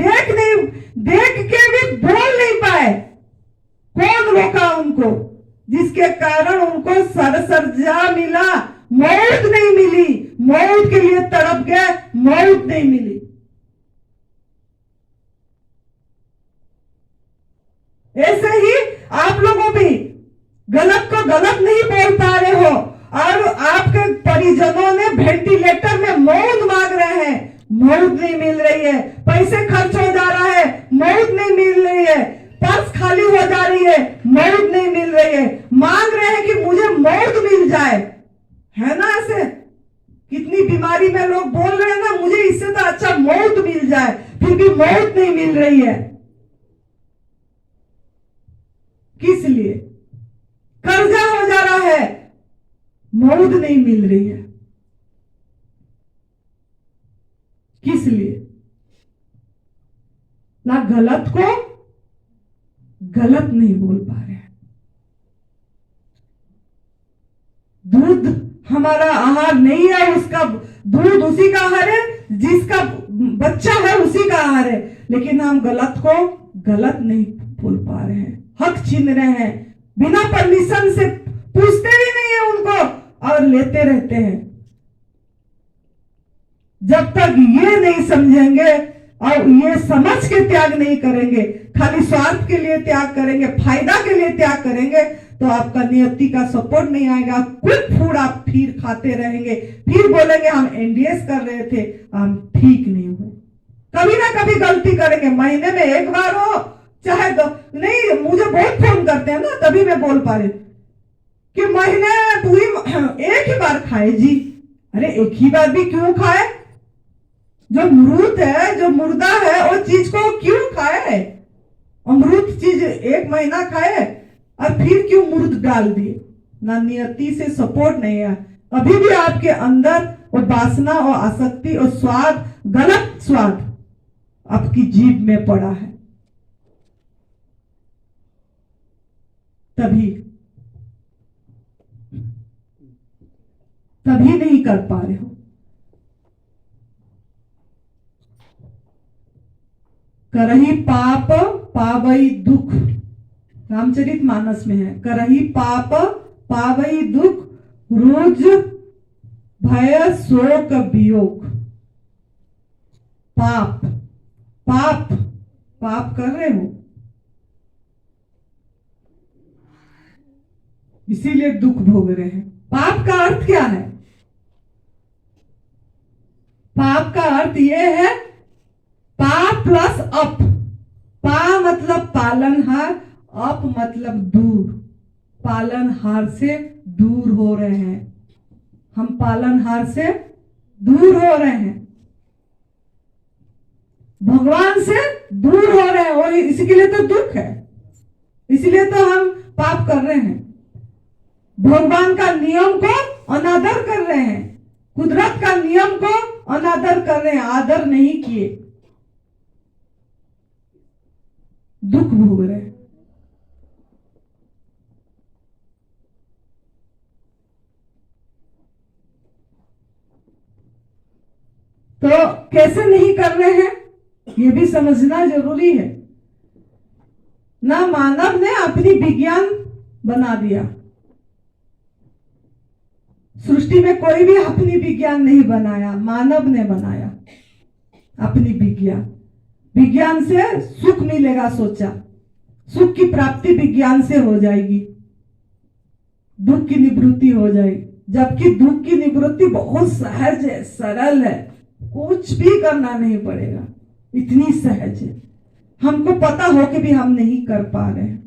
देख के भी बोल नहीं पाए। कौन रोका उनको? जिसके कारण उनको सजा मिला, मौत नहीं मिली। मौत के लिए तड़प गए, मौत नहीं मिली। ऐसे ही आप लोगों भी गलत को गलत नहीं बोल पा रहे हो, और आपके परिजनों ने वेंटिलेटर में मौत मांग रहे हैं, मौत नहीं मिल रही है। पैसे खर्च हो जा रहा है, मौत नहीं मिल रही है। पर्स खाली हो जा रही है, मौत नहीं मिल रही है। मांग रहे हैं कि मुझे मौत मिल जाए, है ना? ऐसे कितनी बीमारी में लोग बोल रहे हैं ना, मुझे इससे तो अच्छा मौत मिल जाए, फिर भी मौत नहीं मिल रही है। किस लिए? कर्जा हो जा रहा है, मौत नहीं मिल रही है। किस लिए? ना गलत को गलत नहीं बोल पा रहे हैं। दूध हमारा आहार नहीं है, उसका दूध उसी का आहार है, जिसका बच्चा है उसी का आहार है, लेकिन हम गलत को गलत नहीं बोल पा रहे हैं, हक छीन रहे हैं, बिना परमिशन से पूछते भी नहीं है उनको और लेते रहते हैं। जब तक ये नहीं समझेंगे और ये समझ के त्याग नहीं करेंगे, खाली स्वार्थ के लिए त्याग करेंगे, फायदा के लिए त्याग करेंगे, तो आपका नियति का सपोर्ट नहीं आएगा। क्विक फूड आप फिर खाते रहेंगे, फिर बोलेंगे हम एनडीएस कर रहे थे, हम ठीक नहीं हुए। कभी ना कभी गलती करेंगे, महीने में एक बार हो चाहे दो, नहीं मुझे बहुत फोन करते हैं ना, तभी मैं बोल पा रही कि महीने पूरी एक ही बार खाए जी। अरे एक ही बार भी क्यों खाए? जो मृत है, जो मुर्दा है, वो चीज को क्यों खाए? अमृत चीज एक महीना खाए और फिर क्यों मुर्द डाल दिए? ना नियति से सपोर्ट नहीं है। अभी भी आपके अंदर वो वासना और आसक्ति और स्वाद, गलत स्वाद आपकी जीभ में पड़ा है। तभी नहीं कर पा रहे हो। करही पाप पावई दुख, रामचरित मानस में है, करही पाप पावई दुख, रोज भय शोक वियोग। पाप पाप पाप कर रहे हो, इसीलिए दुख भोग रहे हैं। पाप का अर्थ क्या है? पाप का अर्थ यह है, पा प्लस अप। पा मतलब पालनहार, अप मतलब दूर। पालनहार से दूर हो रहे हैं, हम पालनहार से दूर हो रहे हैं, भगवान से दूर हो रहे हैं, और इसके लिए तो दुख है, इसलिए तो हम पाप कर रहे हैं। भगवान का नियम को अनादर कर रहे हैं, कुदरत का नियम को अनादर कर रहे हैं, आदर नहीं किए, दुख भोग रहे हैं। तो कैसे नहीं कर रहे हैं, ये भी समझना जरूरी है ना। मानव ने अपनी विज्ञान बना दिया, सृष्टि में कोई भी अपनी विज्ञान नहीं बनाया, मानव ने बनाया अपनी विज्ञान। विज्ञान से सुख मिलेगा सोचा, सुख की प्राप्ति विज्ञान से हो जाएगी, दुख की निवृत्ति हो जाएगी, जबकि दुख की निवृत्ति बहुत सहज है, सरल है, कुछ भी करना नहीं पड़ेगा, इतनी सहज है। हमको पता हो कि भी हम नहीं कर पा रहे हैं।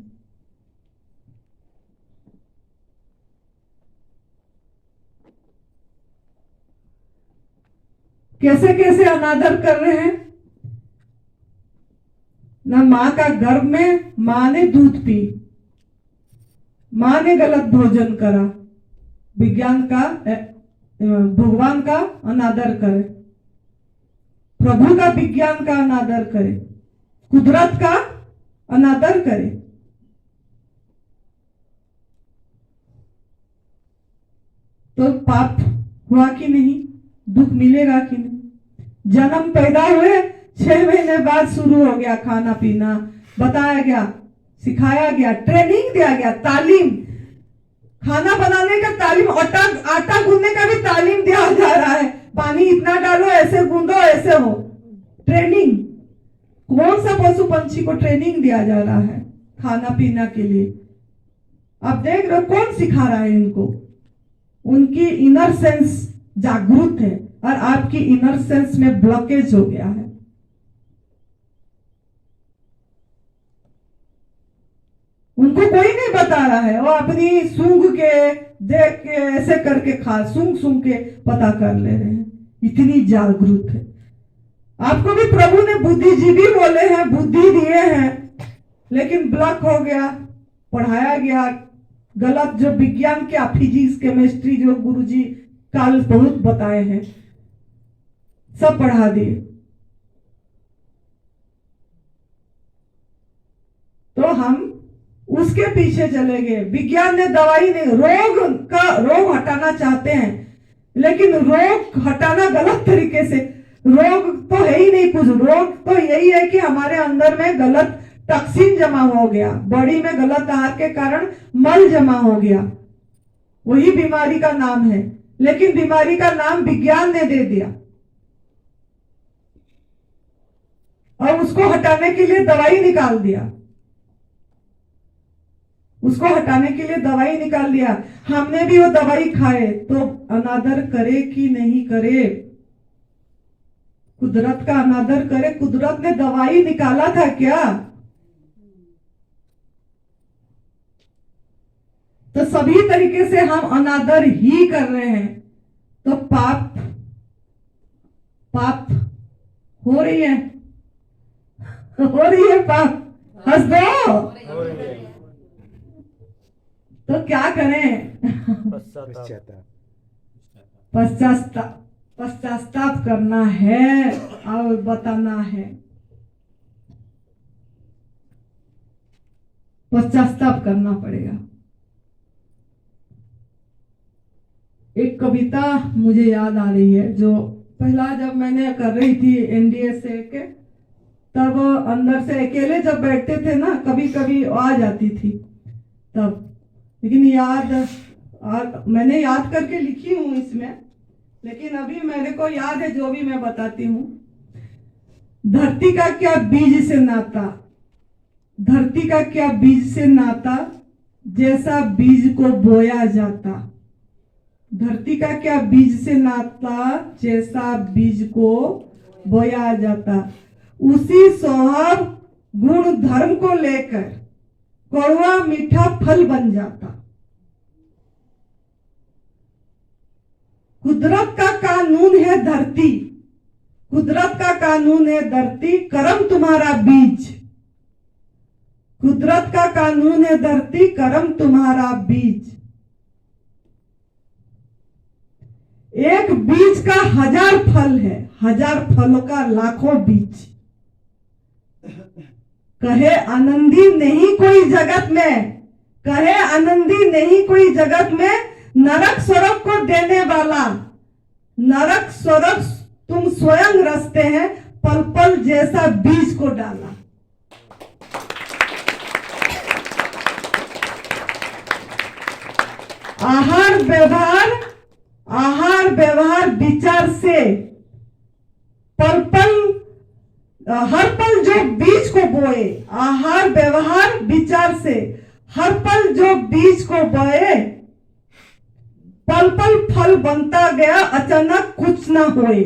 कैसे कैसे अनादर कर रहे हैं ना। मां का गर्भ में मां ने दूध पी, मां ने गलत भोजन करा, विज्ञान का भगवान का अनादर करे, प्रभु का विज्ञान का अनादर करे, कुदरत का अनादर करे, तो पाप हुआ कि नहीं, दुख मिलेगा कि नहीं। जन्म पैदा हुए 6 महीने बाद शुरू हो गया खाना पीना, बताया गया, सिखाया गया, ट्रेनिंग दिया गया, तालीम, खाना बनाने का तालीम, आटा गूंदने का भी तालीम दिया जा रहा है। पानी इतना डालो, ऐसे गूंदो, ऐसे हो, ट्रेनिंग। कौन सा पशु पंछी को ट्रेनिंग दिया जा रहा है खाना पीना के लिए? आप देख रहे हो कौन सिखा रहा है इनको? उनकी इनर सेंस जागरूक है और आपकी इनर सेंस में ब्लॉकेज हो गया है। उनको कोई नहीं बता रहा है, वो अपनी सूंघ के, देख के, ऐसे करके सूंघ के पता कर ले रहे हैं। इतनी जागरूक है। आपको भी प्रभु ने बुद्धिजीवी बोले हैं, बुद्धि दिए हैं, लेकिन ब्लॉक हो गया, पढ़ाया गया गलत। जो विज्ञान क्या, फिजिक्स, केमिस्ट्री जो गुरुजी काल बहुत बताए हैं, सब पढ़ा दिए। तो हम उसके पीछे चले गए। विज्ञान ने दवाई नहीं, रोग हटाना चाहते हैं, लेकिन रोग हटाना गलत तरीके से। रोग तो है ही नहीं कुछ, रोग तो यही है कि हमारे अंदर में गलत टॉक्सिन जमा हो गया, बॉडी में गलत आहार के कारण मल जमा हो गया, वही बीमारी का नाम है। लेकिन बीमारी का नाम विज्ञान ने दे दिया और उसको हटाने के लिए दवाई निकाल दिया, उसको हटाने के लिए दवाई निकाल दिया। हमने भी वो दवाई खाए, तो अनादर करे कि नहीं करे? कुदरत का अनादर करे। कुदरत ने दवाई निकाला था क्या? तो सभी तरीके से हम अनादर ही कर रहे हैं, तो पाप हो रही है, हो रही है पाप। हंस दो। तो क्या करें? पश्चाताप करना है और बताना है। पश्चाताप करना पड़ेगा। एक कविता मुझे याद आ रही है, जो पहला जब मैंने कर रही थी एनडीए से के, तब अंदर से अकेले जब बैठते थे ना, कभी कभी आ जाती थी तब, लेकिन मैंने याद करके लिखी हूं इसमें, लेकिन अभी मेरे को याद है जो भी मैं बताती हूँ। धरती का क्या बीज से नाता, धरती का क्या बीज से नाता, जैसा बीज को बोया जाता। धरती का क्या बीज से नाता, जैसा बीज को बोया जाता। उसी स्वभाव गुण धर्म को लेकर कड़वा मीठा फल बन जाता। कुदरत का कानून है धरती, कुदरत का कानून है धरती, कर्म तुम्हारा बीज। कुदरत का कानून है धरती, कर्म तुम्हारा बीज। एक बीज का 1000 फल है, 1000 फलों का लाखों बीज। कहे आनंदी नहीं कोई जगत में, कहे आनंदी नहीं कोई जगत में, नरक स्वर्ग को देने वाला। नरक स्वर्ग तुम स्वयं रचते हैं, पल पल जैसा बीज को डाला। आहार व्यवहार विचार से पल पल, हर पल जो बीज को बोए, आहार व्यवहार विचार से हर पल जो बीज को बोए, पल पल फल बनता गया, अचानक कुछ ना होए।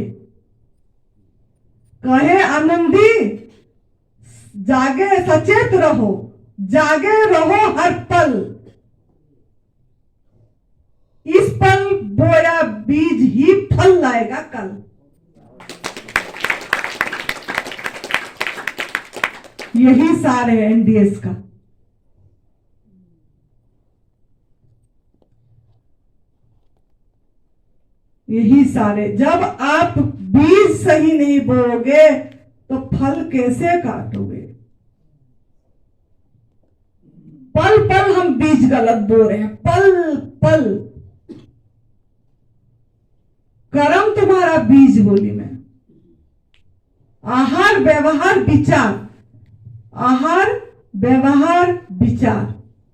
कहे आनंदी जागे सचेत रहो, जागे रहो हर पल। इस पल बोया बीज ही फल लाएगा कल। यही सार है एनडीएस का। यही सारे, जब आप बीज सही नहीं बोओगे तो फल कैसे काटोगे? बीज गलत बो रहे हैं, पल पल। कर्म तुम्हारा बीज बोली मैं। आहार व्यवहार विचार, आहार व्यवहार विचार,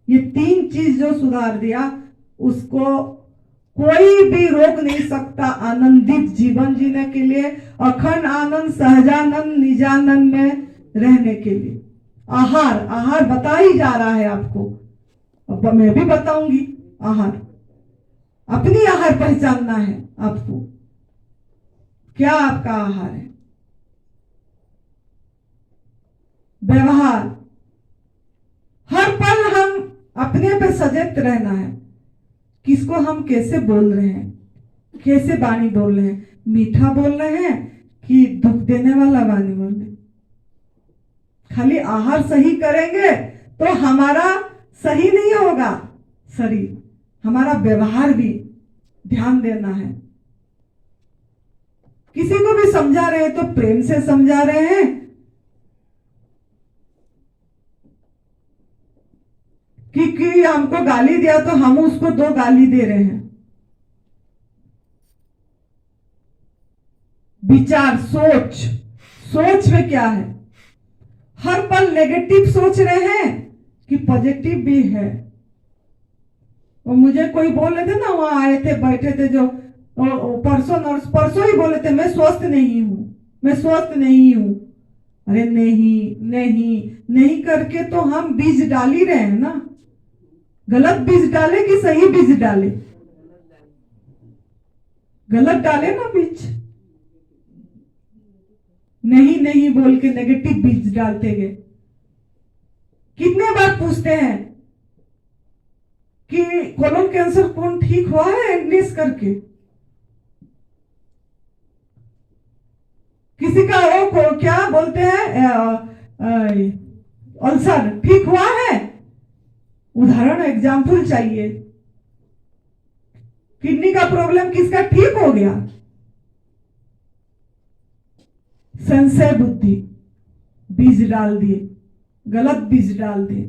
ये 3 चीज जो सुधार दिया उसको कोई भी रोक नहीं सकता आनंदित जीवन जीने के लिए, अखंड आनंद सहजानंद निजानंद में रहने के लिए। आहार, आहार बता ही जा रहा है आपको, अब मैं भी बताऊंगी। आहार, अपनी आहार पहचानना है आपको, क्या आपका आहार है। व्यवहार, हर पल हम अपने पे सजग रहना है, किसको हम कैसे बोल रहे हैं, कैसे वाणी बोल रहे हैं, मीठा बोल रहे हैं कि दुख देने वाला वाणी बोल रहे हैं। खाली आहार सही करेंगे तो हमारा सही नहीं होगा शरीर, हमारा व्यवहार भी ध्यान देना है। किसी को भी समझा रहे हैं तो प्रेम से समझा रहे हैं, कि हमको गाली दिया तो हम उसको 2 गाली दे रहे हैं। विचार, सोच, सोच में क्या है, हर पल नेगेटिव सोच रहे हैं कि पॉजिटिव भी है। और मुझे कोई बोल रहे थे ना, वहां आए थे बैठे थे जो परसों ही बोले थे मैं स्वस्थ नहीं हूं, मैं स्वस्थ नहीं हूं। अरे नहीं नहीं नहीं करके तो हम बीज डाल ही रहे हैं ना। गलत बीज डाले कि सही बीज डाले, गलत डाले ना बीज, नहीं नहीं बोल के नेगेटिव बीज डालते गए। कितने बार पूछते हैं कि कोलोन कैंसर कौन ठीक हुआ है एंडनेस करके, किसी का वो क्या बोलते हैं अल्सर ठीक हुआ है, उदाहरण एग्जाम्पल चाहिए। किडनी का प्रॉब्लम किसका ठीक हो गया, संशय बुद्धि, बीज डाल दिए, गलत बीज डाल दिए,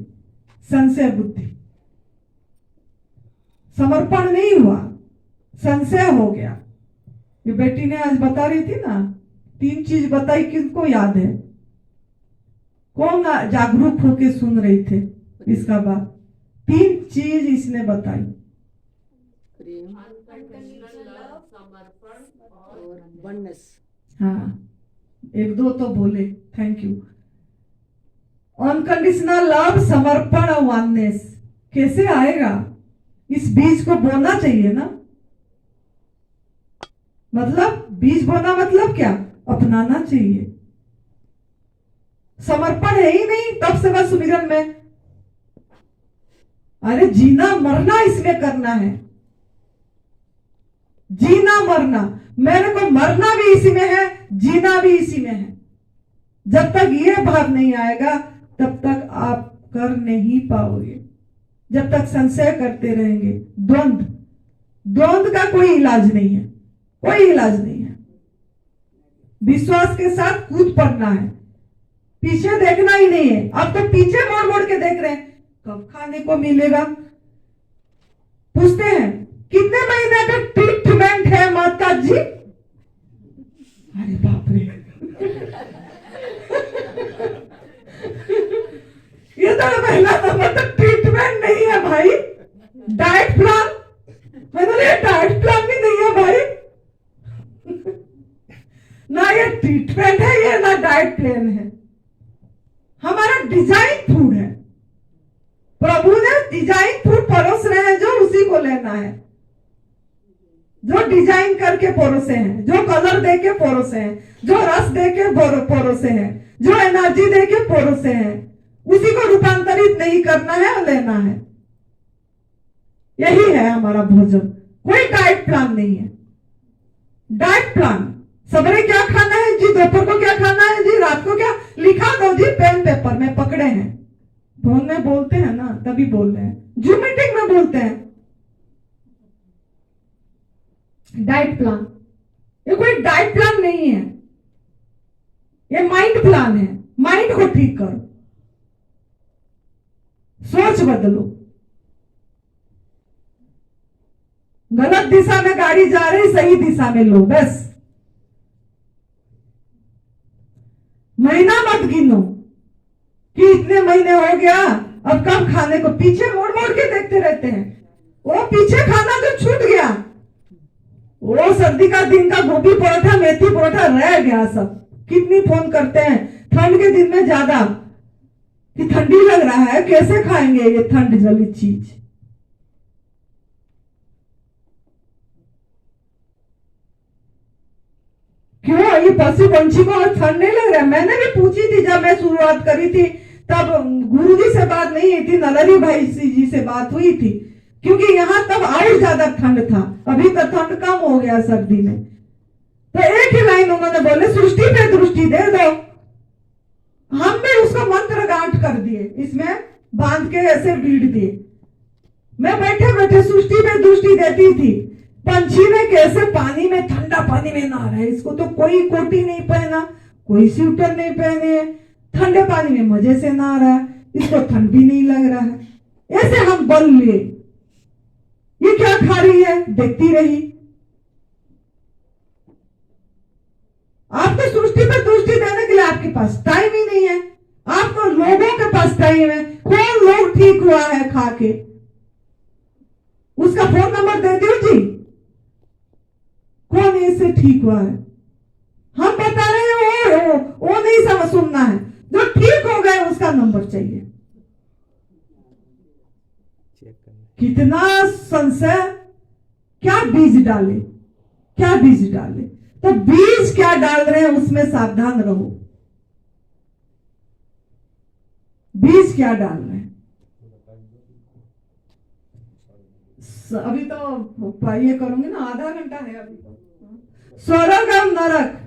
संशय बुद्धि, समर्पण नहीं हुआ, संशय हो गया। ये बेटी ने आज बता रही थी ना, 3 चीज बताई, किसको याद है, कौन जागरूक होके सुन रहे थे इसका बात। 3 चीज इसने बताई, हाँ 1-2 तो बोले, थैंक यू। अनकंडीशनल लव, समर्पण और वननेस कैसे आएगा, इस बीज को बोना चाहिए ना। मतलब बीज बोना मतलब क्या, अपनाना चाहिए। समर्पण है ही नहीं तब सेवा सुमिरन में। अरे जीना मरना इसमें करना है, जीना मरना, मेरे को मरना भी इसी में है, जीना भी इसी में है। जब तक ये भाव नहीं आएगा तब तक आप कर नहीं पाओगे। जब तक संशय करते रहेंगे, द्वंद्व, द्वंद्व का कोई इलाज नहीं है, कोई इलाज नहीं है। विश्वास के साथ कूद पड़ना है, पीछे देखना ही नहीं है। अब तो पीछे मोड़ मोड़ के देख रहे हैं, कब खाने को मिलेगा। पूछते हैं कितने महीने का ट्रीटमेंट है माता जी, अरे बाप रे ये तो पहला नंबर तो ट्रीटमेंट नहीं है भाई, डाइट प्लान। मैं बोले डाइट प्लान भी नहीं है भाई ना ये ट्रीटमेंट है, ये ना डाइट प्लान है, हमारा डिजाइन फूड है। प्रभु ने डिजाइन फूड परोस रहे हैं, जो उसी को लेना है, जो डिजाइन करके परोसे हैं, जो कलर दे के परोसे हैं, जो रस दे के परोसे हैं, जो एनर्जी दे के परोसे हैं, उसी को रूपांतरित नहीं करना है और लेना है। यही है हमारा भोजन, कोई डाइट प्लान नहीं है। डाइट प्लान सवेरे क्या खाना है जी, दोपहर को क्या खाना है जी, रात को क्या, लिखा दो जी पेन पेपर में, पकड़े हैं। फोन में बोलते हैं ना तभी बोल रहे हैं, जूम मीटिंग में बोलते हैं। डाइट प्लान, ये कोई डाइट प्लान नहीं है, ये माइंड प्लान है। माइंड को ठीक करो, सोच बदलो, दिशा में गाड़ी जा रही, सही दिशा में लो बस। महीना मत गिनो कि इतने महीने हो गया अब कब खाने को, पीछे मोड़ मोड़ के देखते रहते हैं। वो पीछे खाना जो छूट गया, वो सर्दी का दिन का गोभी परोठा मेथी परोठा रह गया सब। कितनी फोन करते हैं ठंड के दिन में ज्यादा कि ठंडी लग रहा है, कैसे खाएंगे ये ठंड जली चीज। क्यों ये पशु पंछी को ठंड नहीं लग रहा? मैंने भी पूछी थी जब मैं शुरुआत करी थी, तब गुरुजी से बात नहीं हुई थी, नलरी भाई जी से बात हुई थी, क्योंकि यहाँ तब और ज्यादा ठंड था। अभी तो ठंड कम हो गया सर्दी में। तो एक ही लाइन उन्होंने बोले, सृष्टि पे दृष्टि दे दो। हम भी उसको मंत्र गांठ कर दिए, इसमें बांध के ऐसे बीड़ दिए। मैं बैठे बैठे सृष्टि पे दृष्टि देती थी। पंछी ने कैसे पानी में, ठंडा पानी में नहा रहा है, इसको तो कोई कोटी नहीं पहना, कोई स्वेटर नहीं पहने, ठंडे पानी में मजे से नहा रहा है, इसको ठंड भी नहीं लग रहा है। ऐसे हम बल लिए, ये क्या खा रही है, देखती रही। आपको सृष्टि पर दृष्टि देने के लिए आपके पास टाइम ही नहीं है। आपको लोगों के पास टाइम है। कौन लोग ठीक हुआ है खा के, उसका फोन नंबर दे दो जी, कौन इससे ठीक हुआ है। हम बता रहे हैं वो नहीं समझ सुनना है। जो ठीक हो गए उसका नंबर चाहिए। कितना संशय, क्या बीज डाले, क्या बीज डाले। तो बीज क्या डाल रहे हैं उसमें सावधान रहो। बीज क्या डाल रहे हैं। अभी तो ये करूंगी ना, आधा घंटा है अभी तो। स्वर्ग और नरक,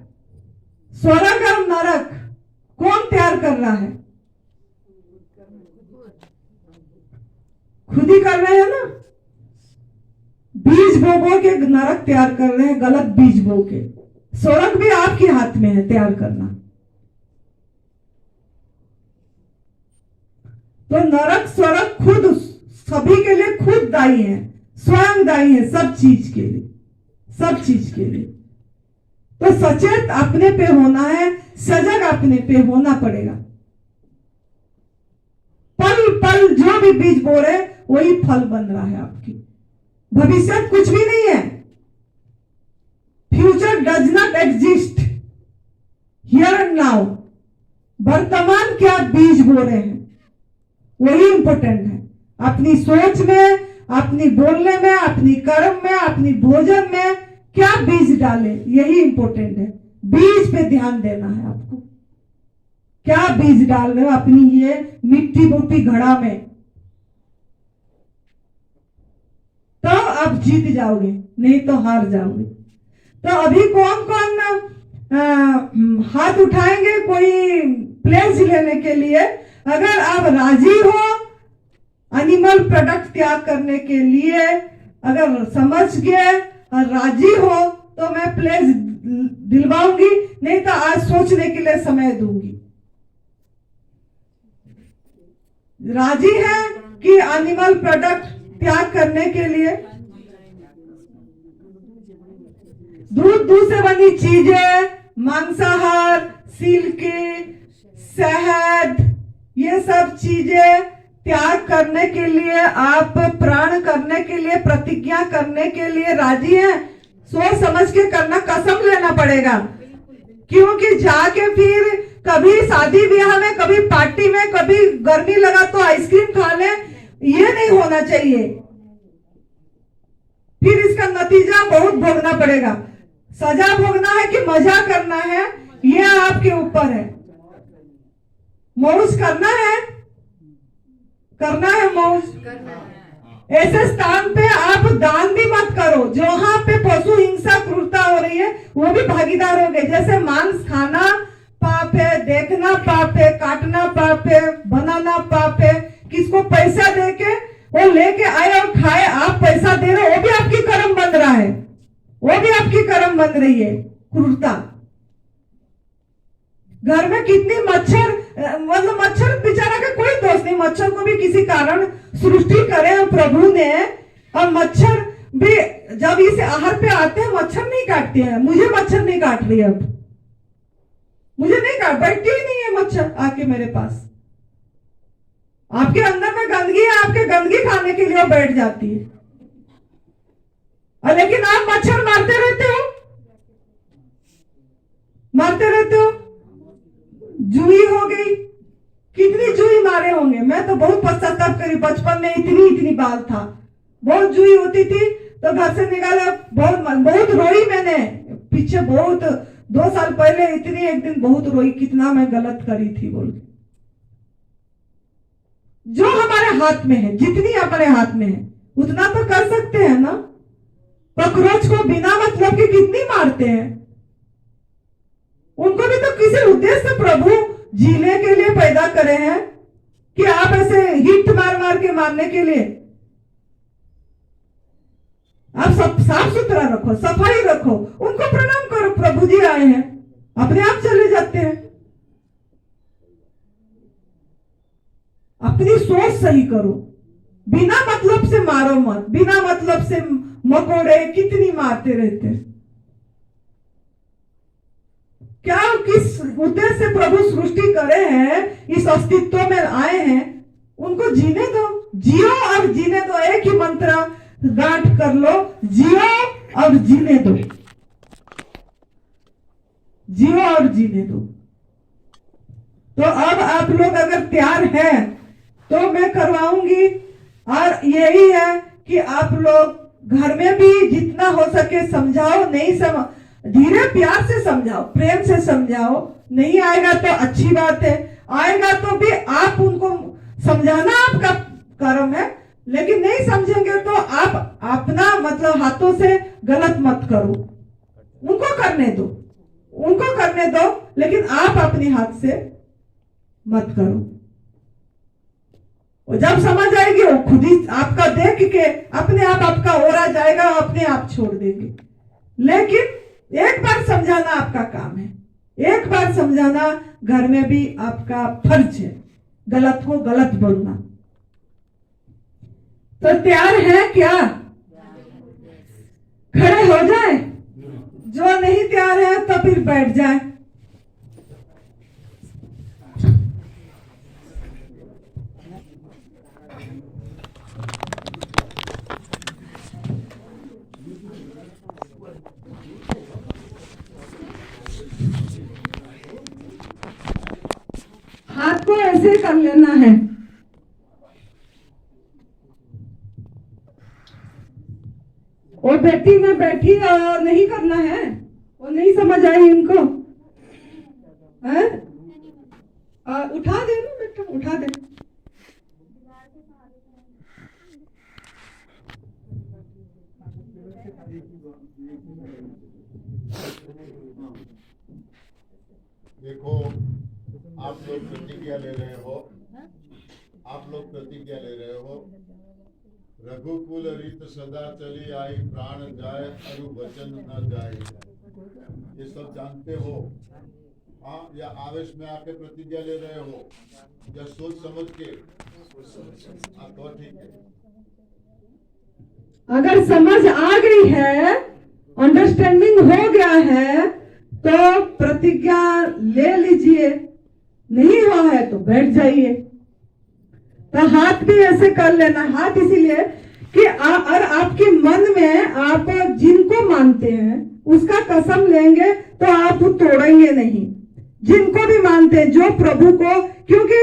स्वर्ग और नरक कौन तैयार कर रहा है? खुद ही कर रहे हैं ना। बीज बो बो के नरक तैयार कर रहे हैं, गलत बीज बो के। स्वर्ग भी आपके हाथ में है तैयार करना। तो नरक स्वर्ग खुद सभी के लिए खुद दायी है, स्वयं दायी है सब चीज के लिए, सब चीज के लिए। तो सचेत अपने पे होना है, सजग अपने पे होना पड़ेगा। पल पल जो भी बीज बो रहे वही फल बन रहा है आपकी। भविष्य कुछ भी नहीं है। Future does not exist, here and now. वर्तमान क्या बीज बो रहे हैं वही इंपॉर्टेंट है। अपनी सोच में, अपनी बोलने में, अपनी कर्म में, अपनी भोजन में क्या बीज डाले यही इंपॉर्टेंट है। बीज पे ध्यान देना है आपको। क्या बीज डाल रहे हो अपनी ये मिट्टी रूपी घड़ा में, तो आप जीत जाओगे, नहीं तो हार जाओगे। तो अभी कौन कौन हाथ उठाएंगे कोई प्लेस लेने के लिए? अगर आप राजी हो एनिमल प्रोडक्ट त्याग करने के लिए, अगर समझ गए और राजी हो तो मैं प्लेस दिलवाऊंगी, नहीं तो आज सोचने के लिए समय दूंगी। राजी है कि एनिमल प्रोडक्ट त्याग करने के लिए? दूध से बनी चीजें, मांसाहार, सिल्की, शहद, ये सब चीजें त्याग करने के लिए, आप प्राण करने के लिए, प्रतिज्ञा करने के लिए राजी हैं? सोच समझ के करना, कसम लेना पड़ेगा। क्योंकि जाके फिर कभी शादी ब्याह में, कभी पार्टी में, कभी गर्मी लगा तो आइसक्रीम खा ले, ये नहीं होना चाहिए। फिर इसका नतीजा बहुत भोगना पड़ेगा। सजा भोगना है कि मजा करना है, ये आपके ऊपर है। मौज करना है, करना है मौज। ऐसे स्थान पे आप दान भी मत करो जहां पे पशु हिंसा क्रूरता हो रही है, वो भी भागीदार हो गए। जैसे मांस खाना पाप है, देखना पाप है, काटना पाप है, बनाना पाप है। किसको पैसा देके वो लेके आए और खाए, आप पैसा दे रहे हो, वो भी आपकी कर्म बन रहा है, वो भी आपकी कर्म बन रही है क्रूरता। घर में कितनी मच्छर, मतलब मच्छर बेचारा का कोई दोष नहीं, मच्छर को भी किसी कारण सृष्टि करे प्रभु ने, और मच्छर भी जब इस आहार पे आते हैं मच्छर नहीं काटते हैं। मुझे मच्छर नहीं काट रही अब, मुझे नहीं काट, बैठती ही नहीं है मच्छर आके मेरे पास। आपके अंदर में गंदगी है, आपके गंदगी खाने के लिए वो बैठ जाती है, और लेकिन आप मच्छर मारते रहते हो, मारते रहते हो। जुई हो गई, कितनी जुई मारे होंगे। मैं तो बहुत पश्चाताप करी, बचपन में इतनी इतनी बाल था, बहुत जुई होती थी तो घर से निकाला, बहुत रोई मैंने पीछे, बहुत 2 साल पहले इतनी, एक दिन बहुत रोई, कितना मैं गलत करी थी बोल के। जो हमारे हाथ में है, जितनी हमारे हाथ में है उतना तो कर सकते हैं ना। कॉकरोच को बिना मतलब के कितनी मारते हैं, उनको भी तो किसी उद्देश्य से प्रभु जीने के लिए पैदा करे हैं कि आप ऐसे हिट मार मार के मारने के लिए। आप सब साफ सुथरा रखो, सफाई रखो, उनको प्रणाम करो, प्रभु जी आए हैं, अपने आप चले जाते हैं। अपनी सोच सही करो, बिना मतलब से मारो मत, बिना मतलब से मकोड़े कितनी मारते रहते हैं। क्या किस उद्देश्य से प्रभु सृष्टि करे हैं, इस अस्तित्व में आए हैं, उनको जीने दो, जियो और जीने दो। एक ही मंत्र गांठ कर लो, जियो और जीने दो, जियो और जीने दो। तो अब आप लोग अगर तैयार हैं तो मैं करवाऊंगी, और यही है कि आप लोग घर में भी जितना हो सके समझाओ, नहीं समझ, धीरे प्यार से समझाओ, प्रेम से समझाओ। नहीं आएगा तो अच्छी बात है, आएगा तो भी आप उनको समझाना आपका कर्म है, लेकिन नहीं समझेंगे तो आप अपना मतलब हाथों से गलत मत करो, उनको करने दो, उनको करने दो, लेकिन आप अपने हाथ से मत करो। और जब समझ आएगी वो खुद ही आपका देख के अपने आप आपका ओरा जाएगा, अपने आप छोड़ देंगे। लेकिन एक बार समझाना आपका काम है, एक बार समझाना घर में भी आपका फर्ज है, गलत हो गलत बोलना। तो तैयार है क्या? खड़े हो जाए, जो नहीं तैयार है तो फिर बैठ जाए। हाथ को ऐसे कर लेना है, और बेटी में बैठी और नहीं करना है, वो नहीं समझ आई इनको है? उठा दे ना बेटा, उठा दे। देखो, आप लोग प्रतिज्ञा ले रहे हो, आप लोग प्रतिज्ञा ले रहे हो, रघुकुल रीत सदा चली आई, प्राण जाए अरु वचन न जाए, ये सब जानते हो। हाँ, या आवेश में आके प्रतिज्ञा ले रहे हो, या सोच समझ के? हाँ, तो ठीक है। अगर समझ आ गई है, अंडरस्टैंडिंग हो गया है, तो प्रतिज्ञा ले लीजिए, नहीं हुआ है तो बैठ जाइए। तो हाथ भी ऐसे कर लेना, हाथ इसीलिए कि और आपके मन में आप जिनको मानते हैं उसका कसम लेंगे तो आप तोड़ेंगे नहीं। जिनको भी मानते हैं, जो प्रभु को, क्योंकि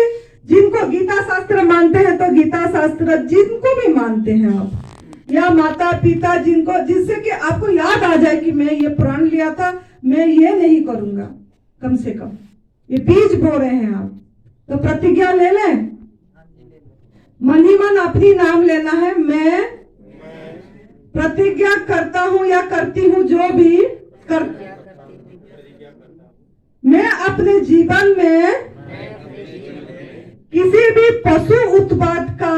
जिनको गीता शास्त्र मानते हैं तो गीता शास्त्र जिनको भी मानते हैं आप, या माता पिता जिनको, जिससे कि आपको याद आ जाए कि मैं ये प्रण लिया था, मैं ये नहीं करूंगा, कम से कम ये बीज बो रहे हैं आप, तो प्रतिज्ञा ले लें। मन ही मन अपनी नाम लेना है, मैं प्रतिज्ञा करता हूं या करती हूं, जो भी कर, मैं अपने जीवन में किसी भी पशु उत्पाद का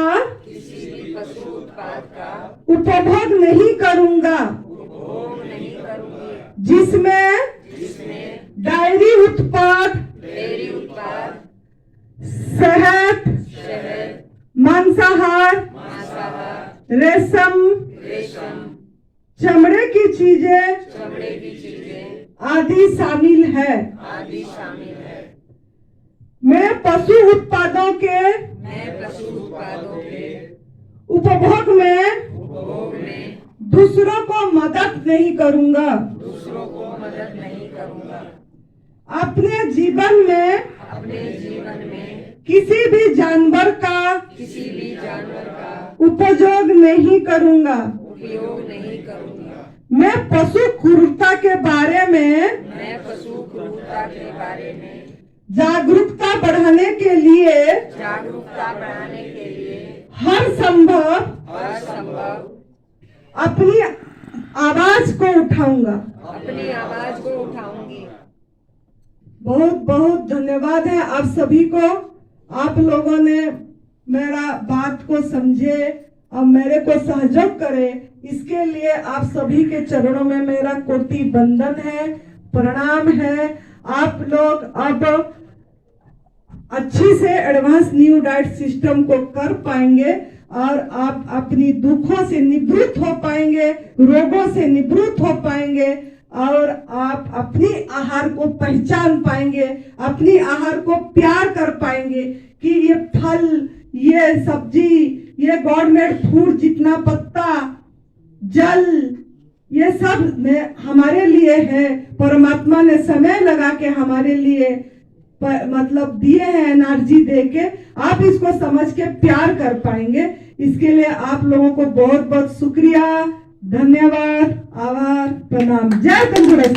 उपभोग नहीं करूंगा, जिसमें डायरी उत्पाद, शहद, मांसाहार, रेशम, चमड़े की चीजें आदि शामिल है। मैं पशु उत्पादों के उपभोग में दूसरों को मदद नहीं करूंगा। अपने जीवन में किसी भी जानवर का उपयोग नहीं करूंगा। मैं पशु क्रूरता के बारे में जागरूकता बढ़ाने के लिए हर संभव अपनी आवाज को उठाऊंगा। बहुत बहुत धन्यवाद है आप सभी को। आप लोगों ने मेरा बात को समझे और मेरे को सहयोग करे, इसके लिए आप सभी के चरणों में मेरा कोटि बंदन है, प्रणाम है। आप लोग अब अच्छी से एडवांस न्यू डाइट सिस्टम को कर पाएंगे और आप अपनी दुखों से निवृत्त हो पाएंगे, रोगों से निवृत्त हो पाएंगे और आप अपनी आहार को पहचान पाएंगे, अपनी आहार को प्यार कर पाएंगे कि ये फल, ये सब्जी, ये गॉडमेड फूड, जितना पत्ता, जल, ये सब में हमारे लिए है। परमात्मा ने समय लगा के हमारे लिए मतलब दिए हैं, एनर्जी दे के। आप इसको समझ के प्यार कर पाएंगे। इसके लिए आप लोगों को बहुत बहुत शुक्रिया, धन्यवाद, आभार, प्रणाम। जय तंदुरुस्त।